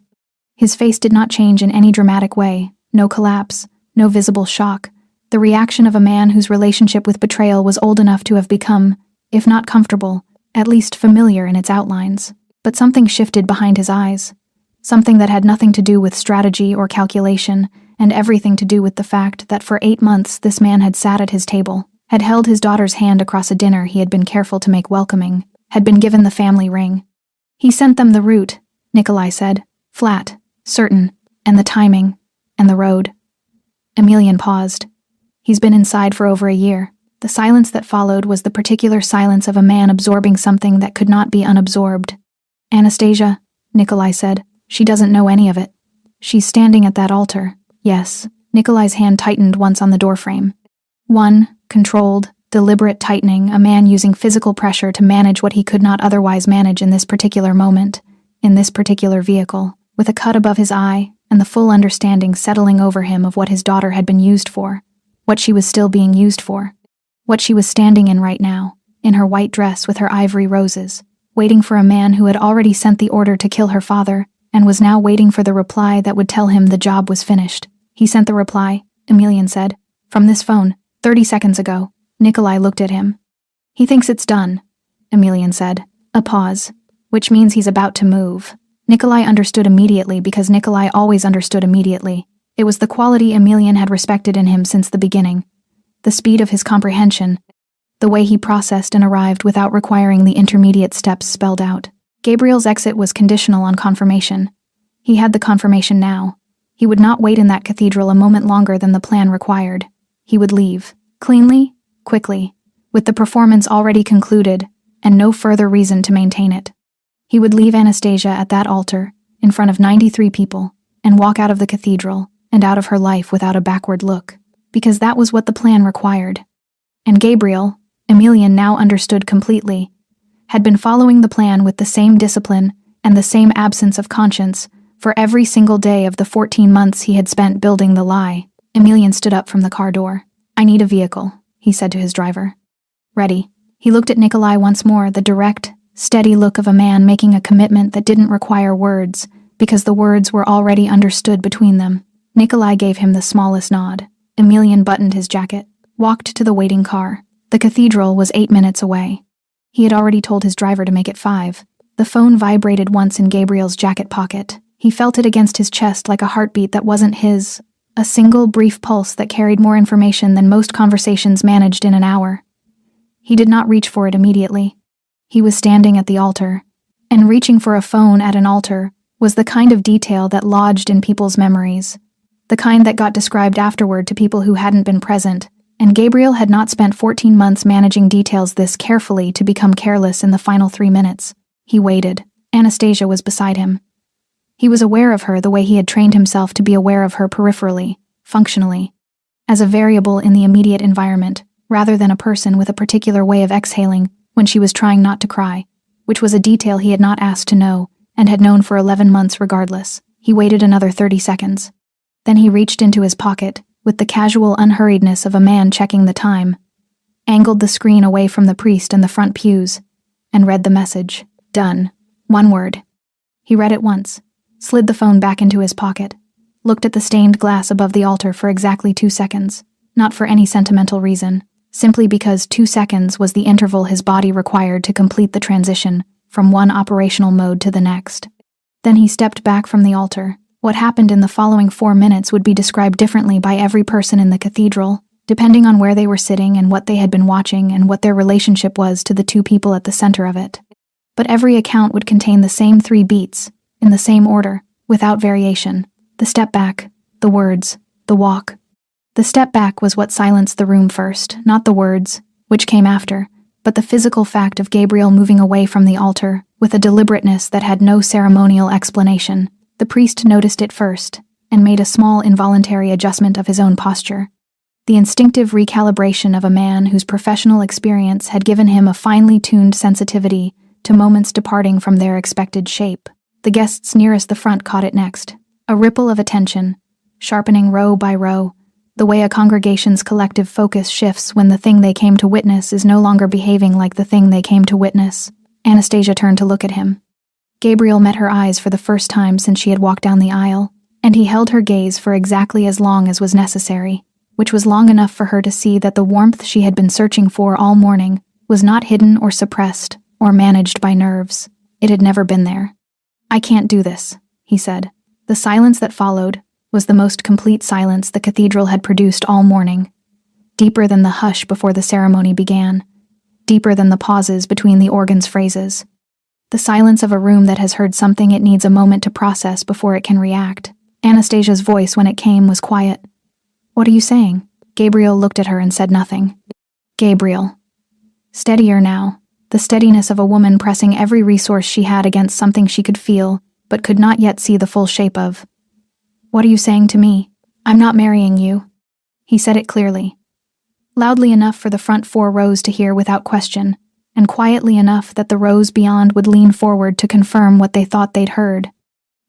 His face did not change in any dramatic way, no collapse, no visible shock, the reaction of a man whose relationship with betrayal was old enough to have become, if not comfortable, at least familiar in its outlines. But something shifted behind his eyes, something that had nothing to do with strategy or calculation, and everything to do with the fact that for 8 months this man had sat at his table, had held his daughter's hand across a dinner he had been careful to make welcoming, had been given the family ring. He sent them the route, Nikolai said. Flat, certain, and the timing, and the road. Emelian paused. He's been inside for over a year. The silence that followed was the particular silence of a man absorbing something that could not be unabsorbed. Anastasia, Nikolai said. She doesn't know any of it. She's standing at that altar. Yes. Nikolai's hand tightened once on the doorframe. One, controlled, deliberate tightening, a man using physical pressure to manage what he could not otherwise manage in this particular moment, in this particular vehicle, with a cut above his eye and the full understanding settling over him of what his daughter had been used for, what she was still being used for, what she was standing in right now, in her white dress with her ivory roses, waiting for a man who had already sent the order to kill her father and was now waiting for the reply that would tell him the job was finished. He sent the reply, Emelian said, from this phone, 30 seconds ago. Nikolai looked at him. He thinks it's done, Emelian said. A pause, which means he's about to move. Nikolai understood immediately because Nikolai always understood immediately. It was the quality Emelian had respected in him since the beginning. The speed of his comprehension, the way he processed and arrived without requiring the intermediate steps spelled out. Gabriel's exit was conditional on confirmation. He had the confirmation now. He would not wait in that cathedral a moment longer than the plan required. He would leave, cleanly, quickly, with the performance already concluded and no further reason to maintain it. He would leave Anastasia at that altar, in front of 93 people, and walk out of the cathedral and out of her life without a backward look, because that was what the plan required. And Gabriel, Emelian now understood completely, had been following the plan with the same discipline and the same absence of conscience for every single day of the 14 months he had spent building the lie. Emelian stood up from the car door. I need a vehicle, he said to his driver. Ready. He looked at Nikolai once more, the direct, steady look of a man making a commitment that didn't require words, because the words were already understood between them. Nikolai gave him the smallest nod. Emelian buttoned his jacket, walked to the waiting car. The cathedral was 8 minutes away. He had already told his driver to make it 5. The phone vibrated once in Gabriel's jacket pocket. He felt it against his chest like a heartbeat that wasn't his, a single brief pulse that carried more information than most conversations managed in an hour. He did not reach for it immediately. He was standing at the altar, and reaching for a phone at an altar was the kind of detail that lodged in people's memories, the kind that got described afterward to people who hadn't been present, and Gabriel had not spent 14 months managing details this carefully to become careless in the final 3 minutes. He waited. Anastasia was beside him. He was aware of her the way he had trained himself to be aware of her peripherally, functionally, as a variable in the immediate environment, rather than a person with a particular way of exhaling when she was trying not to cry, which was a detail he had not asked to know and had known for 11 months regardless. He waited another 30 seconds. Then he reached into his pocket, with the casual unhurriedness of a man checking the time, angled the screen away from the priest and the front pews, and read the message. Done. 1 word. He read it once, slid the phone back into his pocket, looked at the stained glass above the altar for exactly 2 seconds, not for any sentimental reason, simply because 2 seconds was the interval his body required to complete the transition from one operational mode to the next. Then he stepped back from the altar. What happened in the following 4 minutes would be described differently by every person in the cathedral, depending on where they were sitting and what they had been watching and what their relationship was to the 2 people at the center of it. But every account would contain the same 3 beats, in the same order, without variation. The step back, the words, the walk. The step back was what silenced the room first, not the words, which came after, but the physical fact of Gabriel moving away from the altar, with a deliberateness that had no ceremonial explanation. The priest noticed it first, and made a small involuntary adjustment of his own posture. The instinctive recalibration of a man whose professional experience had given him a finely tuned sensitivity to moments departing from their expected shape. The guests nearest the front caught it next. A ripple of attention, sharpening row by row, the way a congregation's collective focus shifts when the thing they came to witness is no longer behaving like the thing they came to witness. Anastasia turned to look at him. Gabriel met her eyes for the first time since she had walked down the aisle, and he held her gaze for exactly as long as was necessary, which was long enough for her to see that the warmth she had been searching for all morning was not hidden or suppressed or managed by nerves. It had never been there. I can't do this, he said. The silence that followed was the most complete silence the cathedral had produced all morning, deeper than the hush before the ceremony began, deeper than the pauses between the organ's phrases. The silence of a room that has heard something it needs a moment to process before it can react. Anastasia's voice, when it came, was quiet. "What are you saying?" Gabriel looked at her and said nothing. Gabriel. Steadier now, the steadiness of a woman pressing every resource she had against something she could feel, but could not yet see the full shape of. "What are you saying to me? I'm not marrying you." He said it clearly. Loudly enough for the front 4 rows to hear without question, and quietly enough that the rows beyond would lean forward to confirm what they thought they'd heard,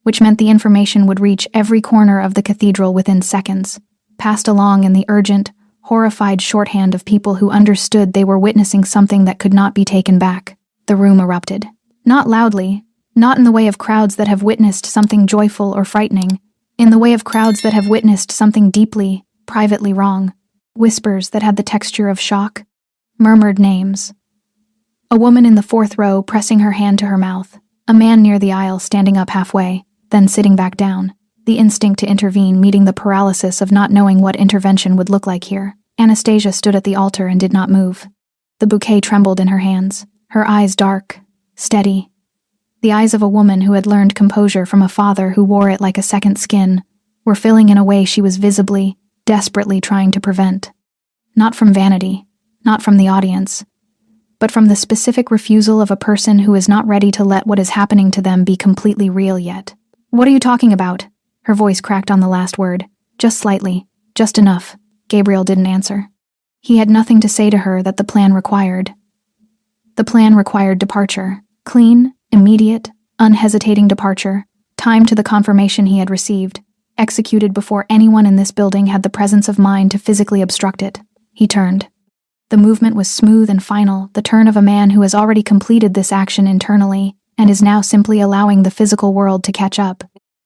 which meant the information would reach every corner of the cathedral within seconds, passed along in the urgent, horrified shorthand of people who understood they were witnessing something that could not be taken back. The room erupted. Not loudly, not in the way of crowds that have witnessed something joyful or frightening, in the way of crowds that have witnessed something deeply, privately wrong. Whispers that had the texture of shock. Murmured names. A woman in the 4th row pressing her hand to her mouth. A man near the aisle standing up halfway, then sitting back down. The instinct to intervene meeting the paralysis of not knowing what intervention would look like here. Anastasia stood at the altar and did not move. The bouquet trembled in her hands, her eyes dark, steady. The eyes of a woman who had learned composure from a father who wore it like a second skin, were filling in a way she was visibly, desperately trying to prevent. Not from vanity, not from the audience, but from the specific refusal of a person who is not ready to let what is happening to them be completely real yet. "What are you talking about?" Her voice cracked on the last word. Just slightly, just enough. Gabriel didn't answer. He had nothing to say to her that the plan required. The plan required departure. Clean, immediate, unhesitating departure, timed to the confirmation he had received, executed before anyone in this building had the presence of mind to physically obstruct it. He turned. The movement was smooth and final, the turn of a man who has already completed this action internally and is now simply allowing the physical world to catch up.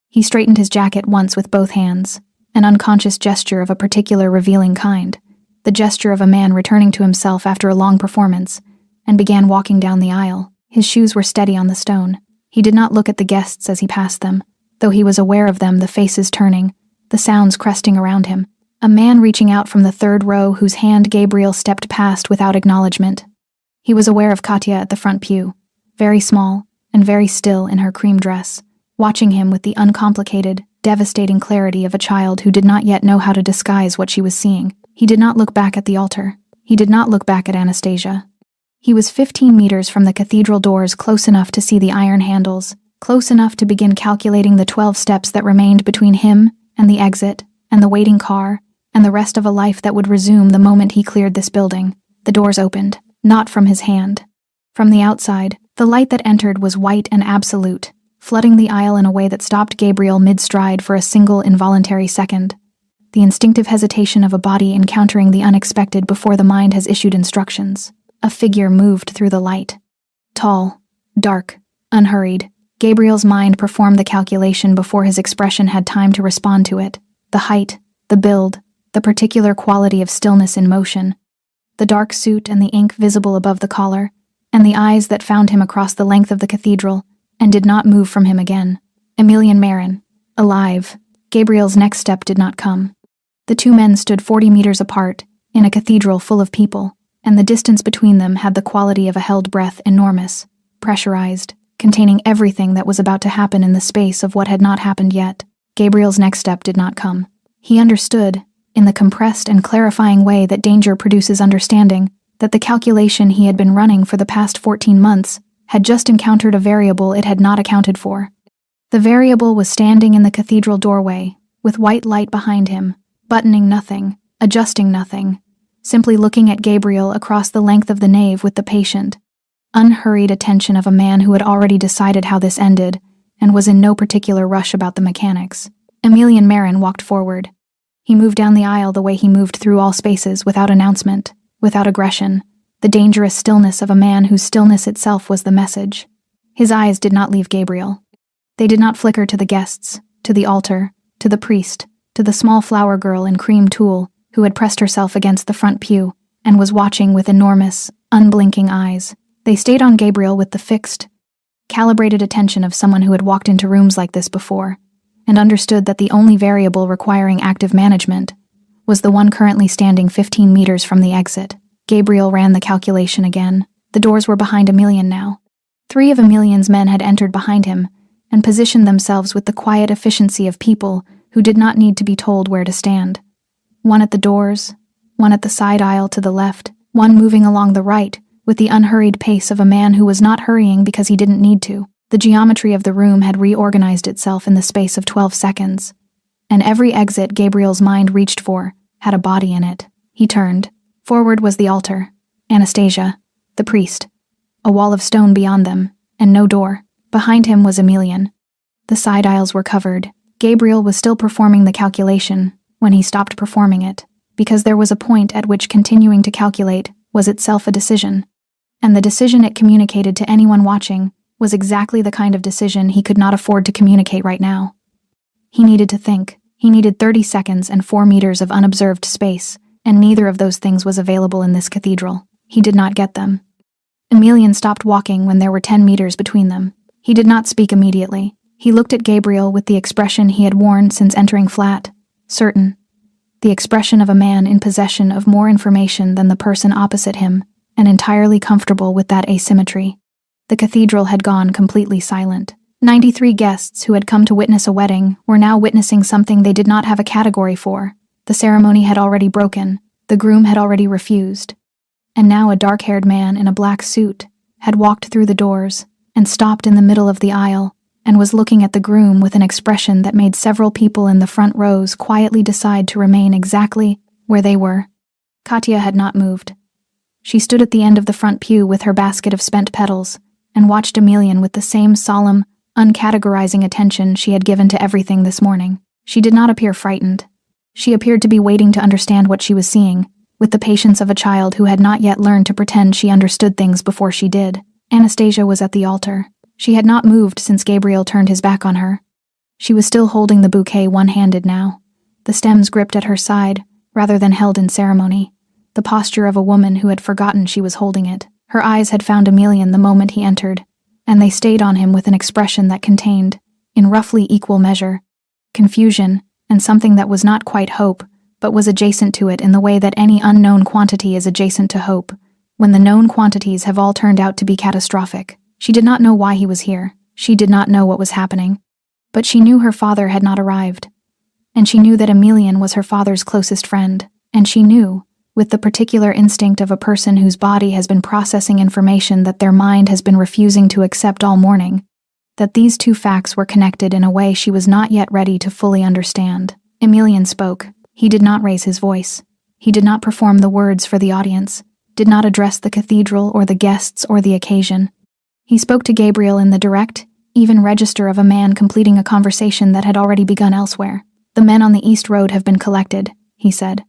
He straightened his jacket once with both hands, an unconscious gesture of a particular revealing kind, the gesture of a man returning to himself after a long performance, and began walking down the aisle. His shoes were steady on the stone. He did not look at the guests as he passed them, though he was aware of them, the faces turning, the sounds cresting around him. A man reaching out from the 3rd row whose hand Gabriel stepped past without acknowledgement. He was aware of Katya at the front pew, very small and very still in her cream dress, watching him with the uncomplicated, devastating clarity of a child who did not yet know how to disguise what she was seeing. He did not look back at the altar. He did not look back at Anastasia. He was 15 meters from the cathedral doors, close enough to see the iron handles, close enough to begin calculating the 12 steps that remained between him and the exit, and the waiting car, and the rest of a life that would resume the moment he cleared this building. The doors opened, not from his hand. From the outside, the light that entered was white and absolute, flooding the aisle in a way that stopped Gabriel mid-stride for a single involuntary second. The instinctive hesitation of a body encountering the unexpected before the mind has issued instructions. A figure moved through the light. Tall, dark, unhurried. Gabriel's mind performed the calculation before his expression had time to respond to it. The height, the build, the particular quality of stillness in motion, the dark suit and the ink visible above the collar, and the eyes that found him across the length of the cathedral and did not move from him again. Emilian Marin, alive. Gabriel's next step did not come. The 2 men stood 40 meters apart, in a cathedral full of people, and the distance between them had the quality of a held breath, enormous, pressurized, containing everything that was about to happen in the space of what had not happened yet. Gabriel's next step did not come. He understood, in the compressed and clarifying way that danger produces understanding, that the calculation he had been running for the past 14 months had just encountered a variable it had not accounted for. The variable was standing in the cathedral doorway, with white light behind him, buttoning nothing, adjusting nothing, simply looking at Gabriel across the length of the nave with the patient, unhurried attention of a man who had already decided how this ended and was in no particular rush about the mechanics. Emilian Marin walked forward. He moved down the aisle the way he moved through all spaces, without announcement, without aggression, the dangerous stillness of a man whose stillness itself was the message. His eyes did not leave Gabriel. They did not flicker to the guests, to the altar, to the priest, to the small flower girl in cream tulle who had pressed herself against the front pew and was watching with enormous, unblinking eyes. They stayed on Gabriel with the fixed, calibrated attention of someone who had walked into rooms like this before, and understood that the only variable requiring active management was the one currently standing 15 meters from the exit. Gabriel ran the calculation again. The doors were behind Emilian now. 3 of Emilian's men had entered behind him and positioned themselves with the quiet efficiency of people who did not need to be told where to stand. One at the doors, one at the side aisle to the left, one moving along the right with the unhurried pace of a man who was not hurrying because he didn't need to. The geometry of the room had reorganized itself in the space of 12 seconds, and every exit Gabriel's mind reached for had a body in it. He turned. Forward was the altar, Anastasia, the priest, a wall of stone beyond them, and no door. Behind him was Emilian. The side aisles were covered. Gabriel was still performing the calculation when he stopped performing it, because there was a point at which continuing to calculate was itself a decision, and the decision it communicated to anyone watching was exactly the kind of decision he could not afford to communicate right now. He needed to think. He needed 30 seconds and 4 meters of unobserved space, and neither of those things was available in this cathedral. He did not get them. Emilian stopped walking when there were 10 meters between them. He did not speak immediately. He looked at Gabriel with the expression he had worn since entering flat, certain. The expression of a man in possession of more information than the person opposite him, and entirely comfortable with that asymmetry. The cathedral had gone completely silent. 93 guests who had come to witness a wedding were now witnessing something they did not have a category for. The ceremony had already broken. The groom had already refused. And now a dark-haired man in a black suit had walked through the doors and stopped in the middle of the aisle and was looking at the groom with an expression that made several people in the front rows quietly decide to remain exactly where they were. Katya had not moved. She stood at the end of the front pew with her basket of spent petals and watched Emilian with the same solemn, uncategorizing attention she had given to everything this morning. She did not appear frightened. She appeared to be waiting to understand what she was seeing, with the patience of a child who had not yet learned to pretend she understood things before she did. Anastasia was at the altar. She had not moved since Gabriel turned his back on her. She was still holding the bouquet one-handed now, the stems gripped at her side rather than held in ceremony, the posture of a woman who had forgotten she was holding it. Her eyes had found Emilian the moment he entered, and they stayed on him with an expression that contained, in roughly equal measure, confusion and something that was not quite hope, but was adjacent to it in the way that any unknown quantity is adjacent to hope, when the known quantities have all turned out to be catastrophic. She did not know why he was here. She did not know what was happening. But she knew her father had not arrived. And she knew that Emilian was her father's closest friend. And she knew, with the particular instinct of a person whose body has been processing information that their mind has been refusing to accept all morning, that these two facts were connected in a way she was not yet ready to fully understand. Emilian spoke. He did not raise his voice. He did not perform the words for the audience, did not address the cathedral or the guests or the occasion. He spoke to Gabriel in the direct, even register of a man completing a conversation that had already begun elsewhere. "The men on the East Road have been collected," he said.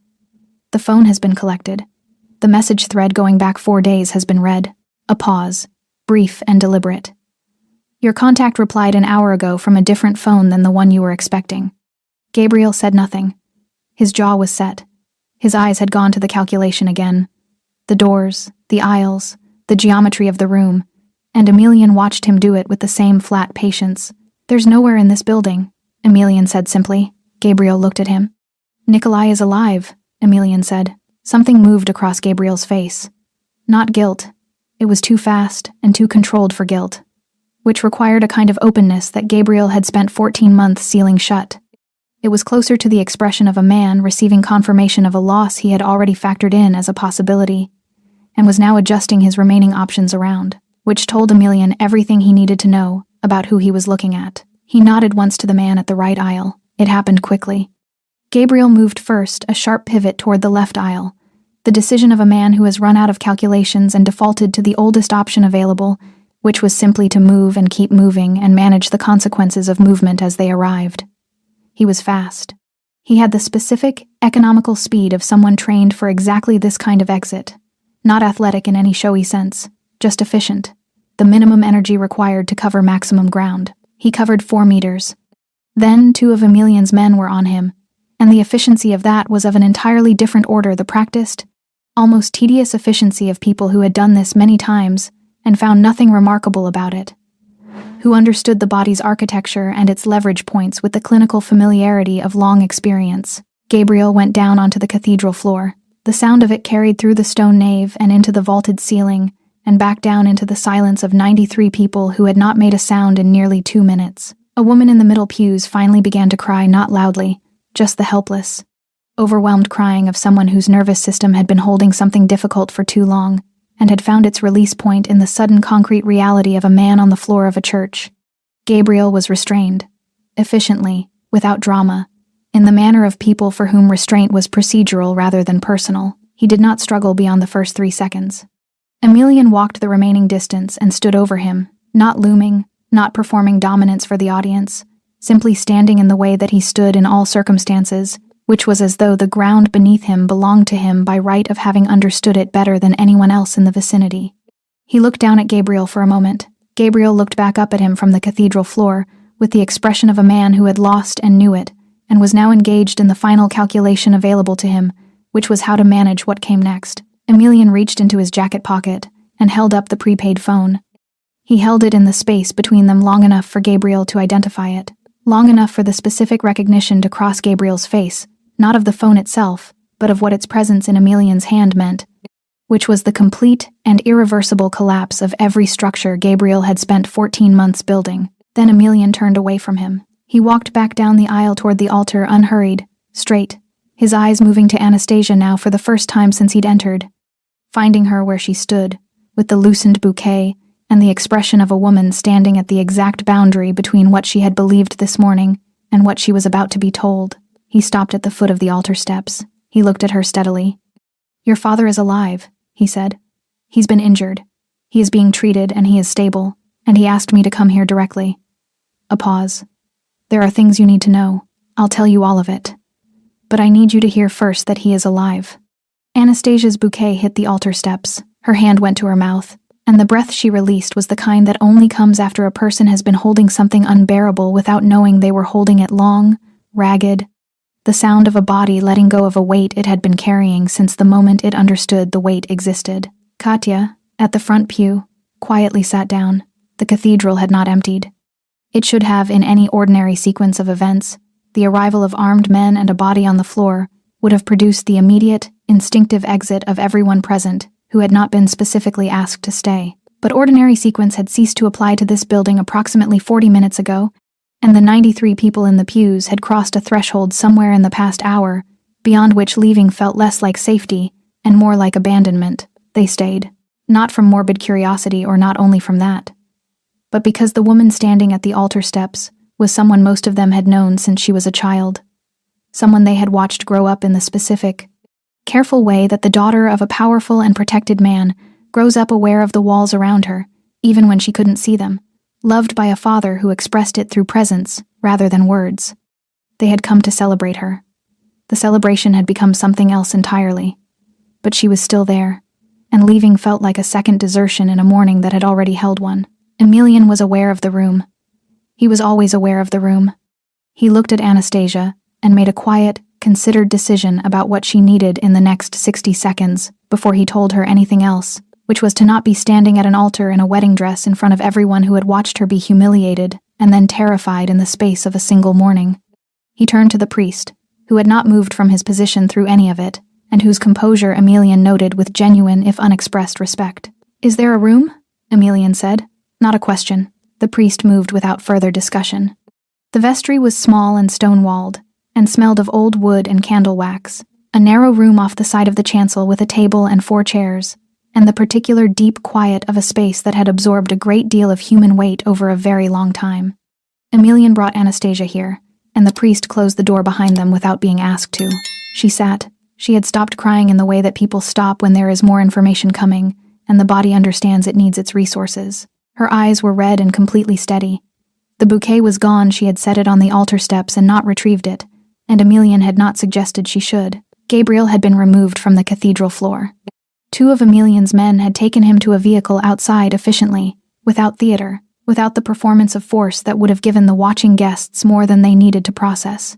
"The phone has been collected. The message thread going back 4 days has been read." A pause, brief and deliberate. "Your contact replied an hour ago from a different phone than the one you were expecting." Gabriel said nothing. His jaw was set. His eyes had gone to the calculation again. The doors, the aisles, the geometry of the room, and Emilian watched him do it with the same flat patience. "There's nowhere in this building," Emilian said simply. Gabriel looked at him. "Nikolai is alive," Emilian said. Something moved across Gabriel's face. Not guilt. It was too fast and too controlled for guilt, which required a kind of openness that Gabriel had spent 14 months sealing shut. It was closer to the expression of a man receiving confirmation of a loss he had already factored in as a possibility, and was now adjusting his remaining options around, which told Emilian everything he needed to know about who he was looking at. He nodded once to the man at the right aisle. It happened quickly. Gabriel moved first, a sharp pivot toward the left aisle, the decision of a man who has run out of calculations and defaulted to the oldest option available, which was simply to move and keep moving and manage the consequences of movement as they arrived. He was fast. He had the specific, economical speed of someone trained for exactly this kind of exit. Not athletic in any showy sense, just efficient. The minimum energy required to cover maximum ground. He covered 4 meters. Then 2 of Emilian's men were on him, and the efficiency of that was of an entirely different order, the practiced, almost tedious efficiency of people who had done this many times and found nothing remarkable about it, who understood the body's architecture and its leverage points with the clinical familiarity of long experience. Gabriel went down onto the cathedral floor. The sound of it carried through the stone nave and into the vaulted ceiling and back down into the silence of 93 people who had not made a sound in nearly 2 minutes. A woman in the middle pews finally began to cry, not loudly, just the helpless, overwhelmed crying of someone whose nervous system had been holding something difficult for too long, and had found its release point in the sudden concrete reality of a man on the floor of a church. Gabriel was restrained, efficiently, without drama, in the manner of people for whom restraint was procedural rather than personal. He did not struggle beyond the first 3 seconds. Emilian walked the remaining distance and stood over him, not looming, not performing dominance for the audience, simply standing in the way that he stood in all circumstances, which was as though the ground beneath him belonged to him by right of having understood it better than anyone else in the vicinity. He looked down at Gabriel for a moment. Gabriel looked back up at him from the cathedral floor, with the expression of a man who had lost and knew it, and was now engaged in the final calculation available to him, which was how to manage what came next. Emilian reached into his jacket pocket and held up the prepaid phone. He held it in the space between them long enough for Gabriel to identify it, long enough for the specific recognition to cross Gabriel's face, not of the phone itself, but of what its presence in Emilian's hand meant, which was the complete and irreversible collapse of every structure Gabriel had spent 14 months building. Then Emilian turned away from him. He walked back down the aisle toward the altar, unhurried, straight, his eyes moving to Anastasia now for the first time since he'd entered, finding her where she stood, with the loosened bouquet and the expression of a woman standing at the exact boundary between what she had believed this morning and what she was about to be told. He stopped at the foot of the altar steps. He looked at her steadily. "Your father is alive," he said. "He's been injured. He is being treated and he is stable, and he asked me to come here directly." A pause. "There are things you need to know. I'll tell you all of it. But I need you to hear first that he is alive." Anastasia's bouquet hit the altar steps. Her hand went to her mouth, and the breath she released was the kind that only comes after a person has been holding something unbearable without knowing they were holding it long, ragged, the sound of a body letting go of a weight it had been carrying since the moment it understood the weight existed. Katya, at the front pew, quietly sat down. The cathedral had not emptied. It should have, in any ordinary sequence of events, the arrival of armed men and a body on the floor would have produced the immediate, instinctive exit of everyone present who had not been specifically asked to stay. But ordinary sequence had ceased to apply to this building approximately 40 minutes ago, and the 93 people in the pews had crossed a threshold somewhere in the past hour, beyond which leaving felt less like safety and more like abandonment. They stayed, not from morbid curiosity or not only from that, but because the woman standing at the altar steps was someone most of them had known since she was a child, someone they had watched grow up in the specific, careful way that the daughter of a powerful and protected man grows up aware of the walls around her, even when she couldn't see them, loved by a father who expressed it through presence rather than words. They had come to celebrate her. The celebration had become something else entirely, but she was still there, and leaving felt like a second desertion in a morning that had already held one. Emilian was aware of the room. He was always aware of the room. He looked at Anastasia and made a quiet, considered decision about what she needed in the next 60 seconds before he told her anything else, which was to not be standing at an altar in a wedding dress in front of everyone who had watched her be humiliated and then terrified in the space of a single morning. He turned to the priest, who had not moved from his position through any of it, and whose composure Emilian noted with genuine if unexpressed respect. "Is there a room?" Emilian said. Not a question. The priest moved without further discussion. The vestry was small and stone-walled, and smelled of old wood and candle wax, a narrow room off the side of the chancel with a table and 4 chairs, and the particular deep quiet of a space that had absorbed a great deal of human weight over a very long time. Emilian brought Anastasia here, and the priest closed the door behind them without being asked to. She sat. She had stopped crying in the way that people stop when there is more information coming, and the body understands it needs its resources. Her eyes were red and completely steady. The bouquet was gone. She had set it on the altar steps and not retrieved it, and Emilian had not suggested she should. Gabriel had been removed from the cathedral floor. 2 of Emilian's men had taken him to a vehicle outside efficiently, without theater, without the performance of force that would have given the watching guests more than they needed to process.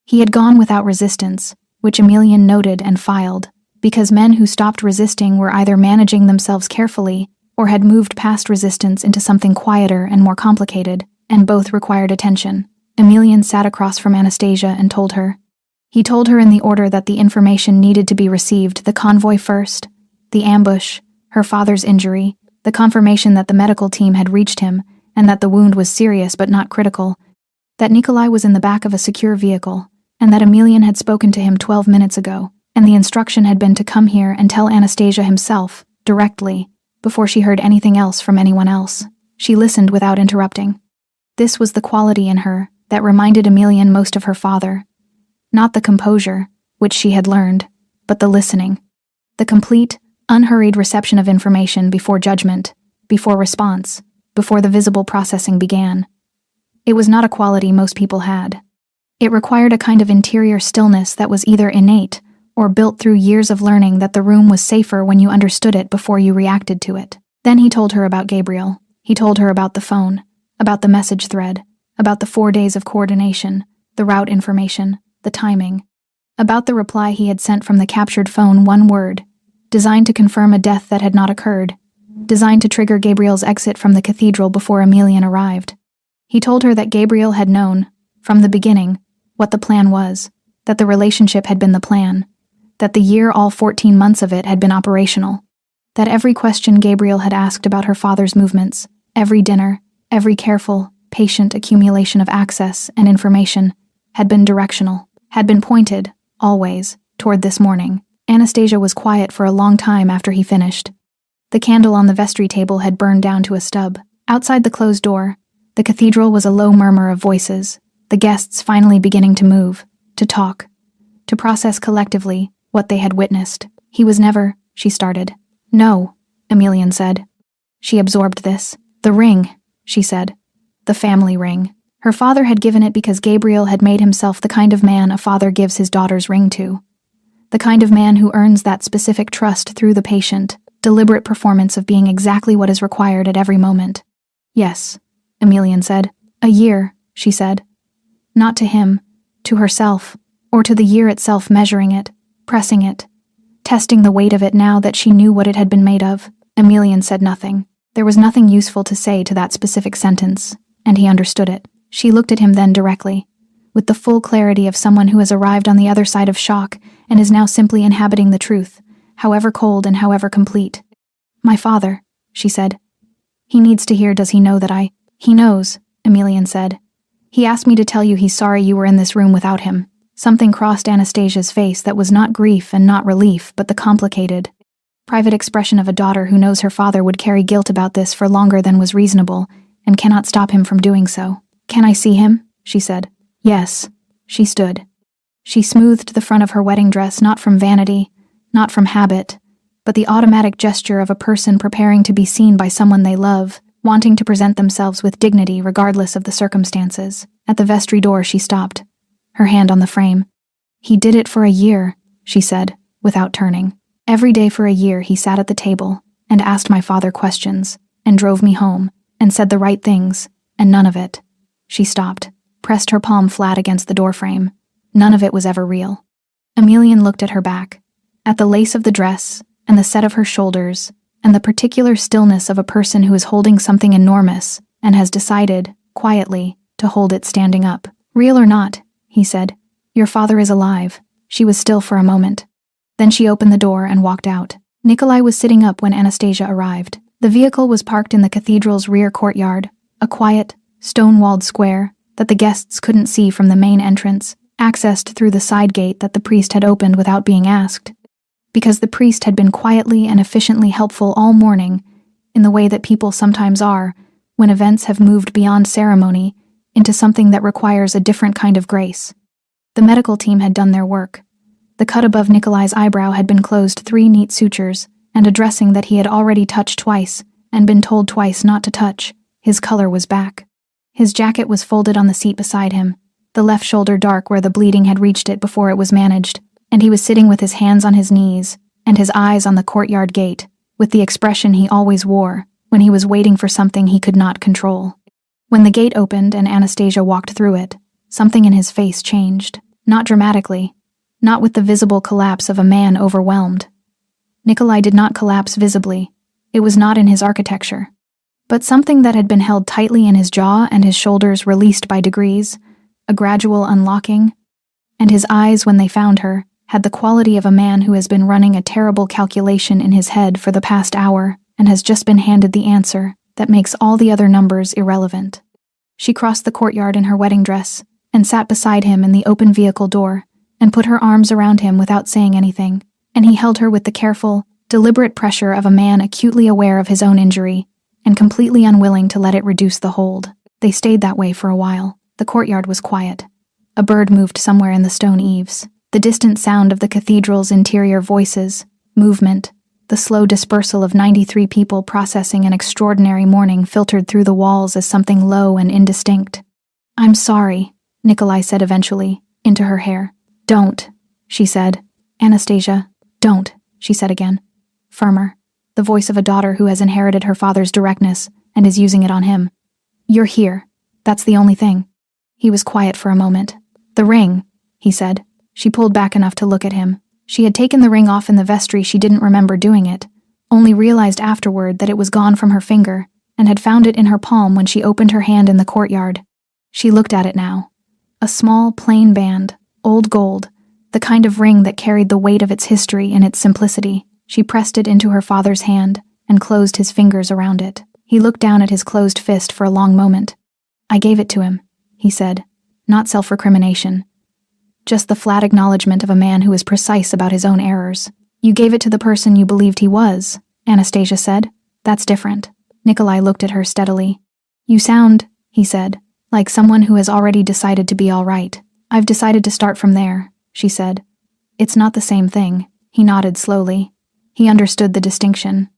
He had gone without resistance, which Emilian noted and filed, because men who stopped resisting were either managing themselves carefully or had moved past resistance into something quieter and more complicated, and both required attention. Emilian sat across from Anastasia and told her. He told her in the order that the information needed to be received: the convoy first, the ambush, her father's injury, The confirmation that the medical team had reached him, and that the wound was serious but not critical, that Nikolai was in the back of a secure vehicle, and that Emelian had spoken to him 12 minutes ago, and the instruction had been to come here and tell Anastasia himself, directly, before she heard anything else from anyone else. She listened without interrupting. This was the quality in her that reminded Emelian most of her father. Not the composure, which she had learned, but the listening. The complete, unhurried reception of information before judgment, before response, before the visible processing began. It was not a quality most people had. It required a kind of interior stillness that was either innate or built through years of learning that the room was safer when you understood it before you reacted to it. Then he told her about Gabriel. He told her about the phone, about the message thread, about the 4 days of coordination, the route information, the timing, about the reply he had sent from the captured phone, one word, designed to confirm a death that had not occurred, designed to trigger Gabriel's exit from the cathedral before Emelian arrived. He told her that Gabriel had known, from the beginning, what the plan was, that the relationship had been the plan, that the year, all 14 months of it, had been operational, that every question Gabriel had asked about her father's movements, every dinner, every careful, patient accumulation of access and information, had been directional, had been pointed, always, toward this morning. Anastasia was quiet for a long time after he finished. The candle on the vestry table had burned down to a stub. Outside the closed door, the cathedral was a low murmur of voices, the guests finally beginning to move, to talk, to process collectively what they had witnessed. He was never, she started. No, Emelian said. She absorbed this. The ring, she said. The family ring. Her father had given it because Gabriel had made himself the kind of man a father gives his daughter's ring to. The kind of man who earns that specific trust through the patient, deliberate performance of being exactly what is required at every moment. Yes, Emelian said. A year, she said. Not to him, to herself, or to the year itself, measuring it, pressing it, testing the weight of it now that she knew what it had been made of. Emelian said nothing. There was nothing useful to say to that specific sentence, and he understood it. She looked at him then directly, with the full clarity of someone who has arrived on the other side of shock and is now simply inhabiting the truth, however cold and however complete. My father, she said. He needs to hear. Does he know that He knows, Emelian said. He asked me to tell you he's sorry you were in this room without him. Something crossed Anastasia's face that was not grief and not relief, but the complicated, private expression of a daughter who knows her father would carry guilt about this for longer than was reasonable, and cannot stop him from doing so. Can I see him? She said. Yes. She stood. She smoothed the front of her wedding dress, not from vanity, not from habit, but the automatic gesture of a person preparing to be seen by someone they love, wanting to present themselves with dignity regardless of the circumstances. At the vestry door she stopped, her hand on the frame. He did it for a year, she said, without turning. Every day for a year he sat at the table and asked my father questions, and drove me home, and said the right things, and none of it. She stopped, pressed her palm flat against the doorframe. None of it was ever real. Emelian looked at her back, at the lace of the dress, and the set of her shoulders, and the particular stillness of a person who is holding something enormous and has decided, quietly, to hold it standing up. Real or not, he said, your father is alive. She was still for a moment. Then she opened the door and walked out. Nikolai was sitting up when Anastasia arrived. The vehicle was parked in the cathedral's rear courtyard, a quiet, stone-walled square that the guests couldn't see from the main entrance, accessed through the side gate that the priest had opened without being asked. Because the priest had been quietly and efficiently helpful all morning, in the way that people sometimes are, when events have moved beyond ceremony into something that requires a different kind of grace. The medical team had done their work. The cut above Nikolai's eyebrow had been closed 3 neat sutures, and a dressing that he had already touched twice, and been told twice not to touch. His color was back. His jacket was folded on the seat beside him, the left shoulder dark where the bleeding had reached it before it was managed, and he was sitting with his hands on his knees, and his eyes on the courtyard gate, with the expression he always wore when he was waiting for something he could not control. When the gate opened and Anastasia walked through it, something in his face changed. Not dramatically, not with the visible collapse of a man overwhelmed. Nikolai did not collapse visibly. It was not in his architecture. But something that had been held tightly in his jaw and his shoulders released by degrees, a gradual unlocking, and his eyes, when they found her, had the quality of a man who has been running a terrible calculation in his head for the past hour, and has just been handed the answer that makes all the other numbers irrelevant. She crossed the courtyard in her wedding dress and sat beside him in the open vehicle door and put her arms around him without saying anything, and he held her with the careful, deliberate pressure of a man acutely aware of his own injury and completely unwilling to let it reduce the hold. They stayed that way for a while. The courtyard was quiet. A bird moved somewhere in the stone eaves. The distant sound of the cathedral's interior voices, movement, the slow dispersal of 93 people processing an extraordinary morning filtered through the walls as something low and indistinct. "I'm sorry," Nikolai said eventually, into her hair. "Don't," she said. "Anastasia, don't," she said again. Firmer, the voice of a daughter who has inherited her father's directness and is using it on him. "You're here. That's the only thing." He was quiet for a moment. "The ring," he said. She pulled back enough to look at him. She had taken the ring off in the vestry. She didn't remember doing it, only realized afterward that it was gone from her finger, and had found it in her palm when she opened her hand in the courtyard. She looked at it now. A small, plain band, old gold, the kind of ring that carried the weight of its history in its simplicity. She pressed it into her father's hand and closed his fingers around it. He looked down at his closed fist for a long moment. "I gave it to him," he said, not self-recrimination. Just the flat acknowledgement of a man who is precise about his own errors. "You gave it to the person you believed he was," Anastasia said. "That's different." Nikolai looked at her steadily. "You sound," he said, "like someone who has already decided to be all right." "I've decided to start from there," she said. "It's not the same thing." He nodded slowly. He understood the distinction.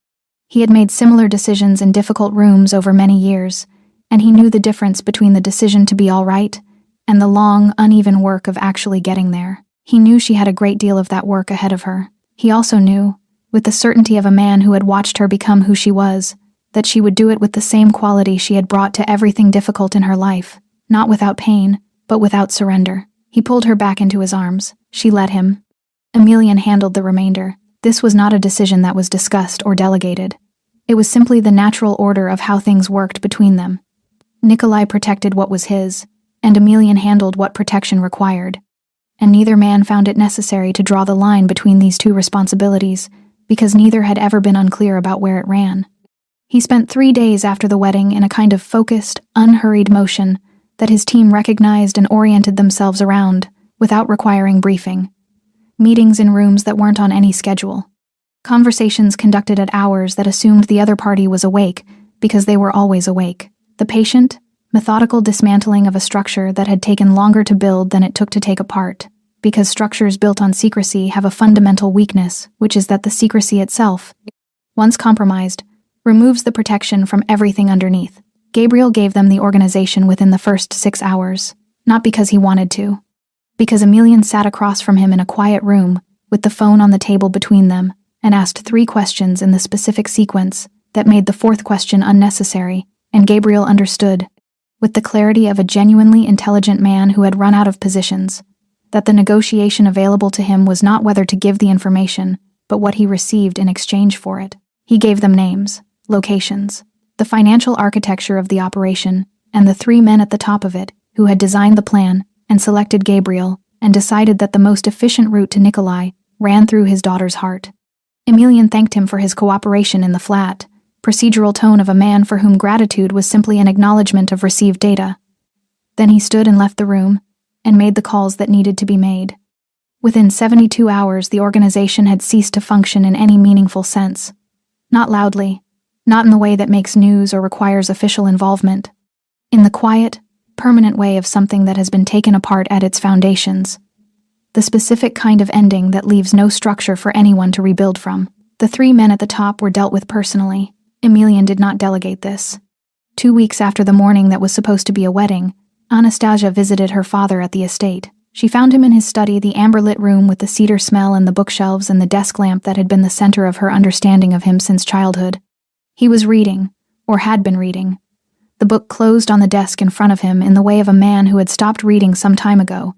He had made similar decisions in difficult rooms over many years, and he knew the difference between the decision to be all right and the long, uneven work of actually getting there. He knew she had a great deal of that work ahead of her. He also knew, with the certainty of a man who had watched her become who she was, that she would do it with the same quality she had brought to everything difficult in her life, not without pain, but without surrender. He pulled her back into his arms. She let him. Emelian handled the remainder. This was not a decision that was discussed or delegated. It was simply the natural order of how things worked between them. Nikolai protected what was his, and Emelian handled what protection required. And neither man found it necessary to draw the line between these two responsibilities, because neither had ever been unclear about where it ran. He spent 3 days after the wedding in a kind of focused, unhurried motion that his team recognized and oriented themselves around, without requiring briefing. Meetings in rooms that weren't on any schedule. Conversations conducted at hours that assumed the other party was awake, because they were always awake. The patient, methodical dismantling of a structure that had taken longer to build than it took to take apart, because structures built on secrecy have a fundamental weakness, which is that the secrecy itself, once compromised, removes the protection from everything underneath. Gabriel gave them the organization within the first 6 hours, not because he wanted to, because Emelian sat across from him in a quiet room, with the phone on the table between them, and asked 3 questions in the specific sequence that made the 4th question unnecessary, and Gabriel understood, with the clarity of a genuinely intelligent man who had run out of positions, that the negotiation available to him was not whether to give the information, but what he received in exchange for it. He gave them names, locations, the financial architecture of the operation, and the 3 men at the top of it, who had designed the plan and selected Gabriel, and decided that the most efficient route to Nikolai ran through his daughter's heart. Emelian thanked him for his cooperation in the flat, procedural tone of a man for whom gratitude was simply an acknowledgement of received data. Then he stood and left the room, and made the calls that needed to be made. Within 72 hours, the organization had ceased to function in any meaningful sense. Not loudly, not in the way that makes news or requires official involvement. In the quiet, permanent way of something that has been taken apart at its foundations. The specific kind of ending that leaves no structure for anyone to rebuild from. The 3 men at the top were dealt with personally. Emelian did not delegate this. 2 weeks after the morning that was supposed to be a wedding, Anastasia visited her father at the estate. She found him in his study, the amber-lit room with the cedar smell and the bookshelves and the desk lamp that had been the center of her understanding of him since childhood. He was reading, or had been reading. The book closed on the desk in front of him in the way of a man who had stopped reading some time ago,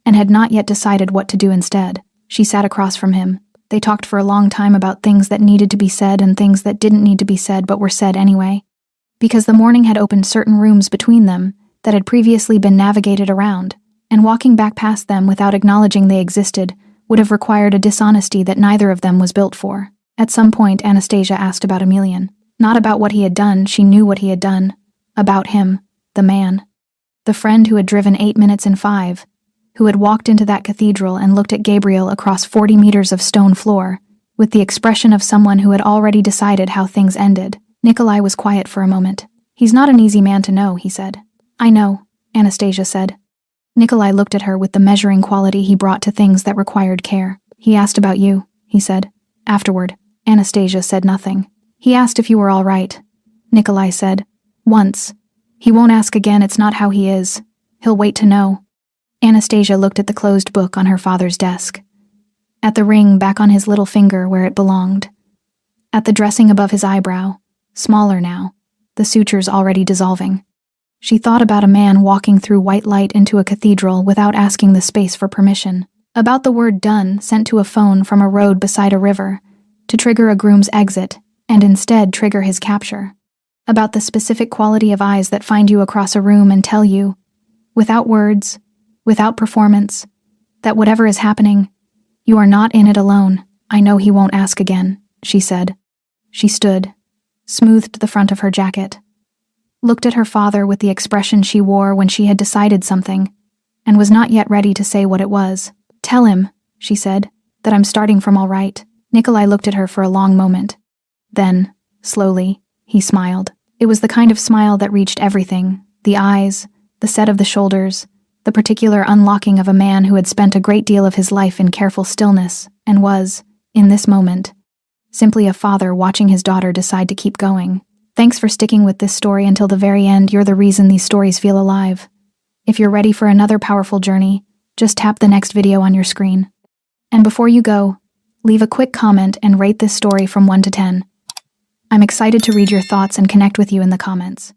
and had not yet decided what to do instead. She sat across from him. They talked for a long time about things that needed to be said and things that didn't need to be said but were said anyway. Because the morning had opened certain rooms between them that had previously been navigated around, and walking back past them without acknowledging they existed would have required a dishonesty that neither of them was built for. At some point, Anastasia asked about Emelian. Not about what he had done, she knew what he had done. About him, the man. The friend who had driven 8 minutes in 5, who had walked into that cathedral and looked at Gabriel across 40 meters of stone floor, with the expression of someone who had already decided how things ended. Nikolai was quiet for a moment. He's not an easy man to know, he said. I know, Anastasia said. Nikolai looked at her with the measuring quality he brought to things that required care. He asked about you, he said. Afterward, Anastasia said nothing. He asked if you were all right. Nikolai said. Once. He won't ask again, it's not how he is. He'll wait to know. Anastasia looked at the closed book on her father's desk. At the ring back on his little finger where it belonged. At the dressing above his eyebrow, smaller now, the sutures already dissolving. She thought about a man walking through white light into a cathedral without asking the space for permission. About the word done sent to a phone from a road beside a river to trigger a groom's exit and instead trigger his capture. About the specific quality of eyes that find you across a room and tell you, without words, without performance, that whatever is happening, you are not in it alone. I know he won't ask again, she said. She stood, smoothed the front of her jacket, looked at her father with the expression she wore when she had decided something, and was not yet ready to say what it was. Tell him, she said, that I'm starting from all right. Nikolai looked at her for a long moment. Then, slowly, he smiled. It was the kind of smile that reached everything, the eyes, the set of the shoulders, the particular unlocking of a man who had spent a great deal of his life in careful stillness and was, in this moment, simply a father watching his daughter decide to keep going. Thanks for sticking with this story until the very end. You're the reason these stories feel alive. If you're ready for another powerful journey, just tap the next video on your screen. And before you go, leave a quick comment and rate this story from 1 to 10. I'm excited to read your thoughts and connect with you in the comments.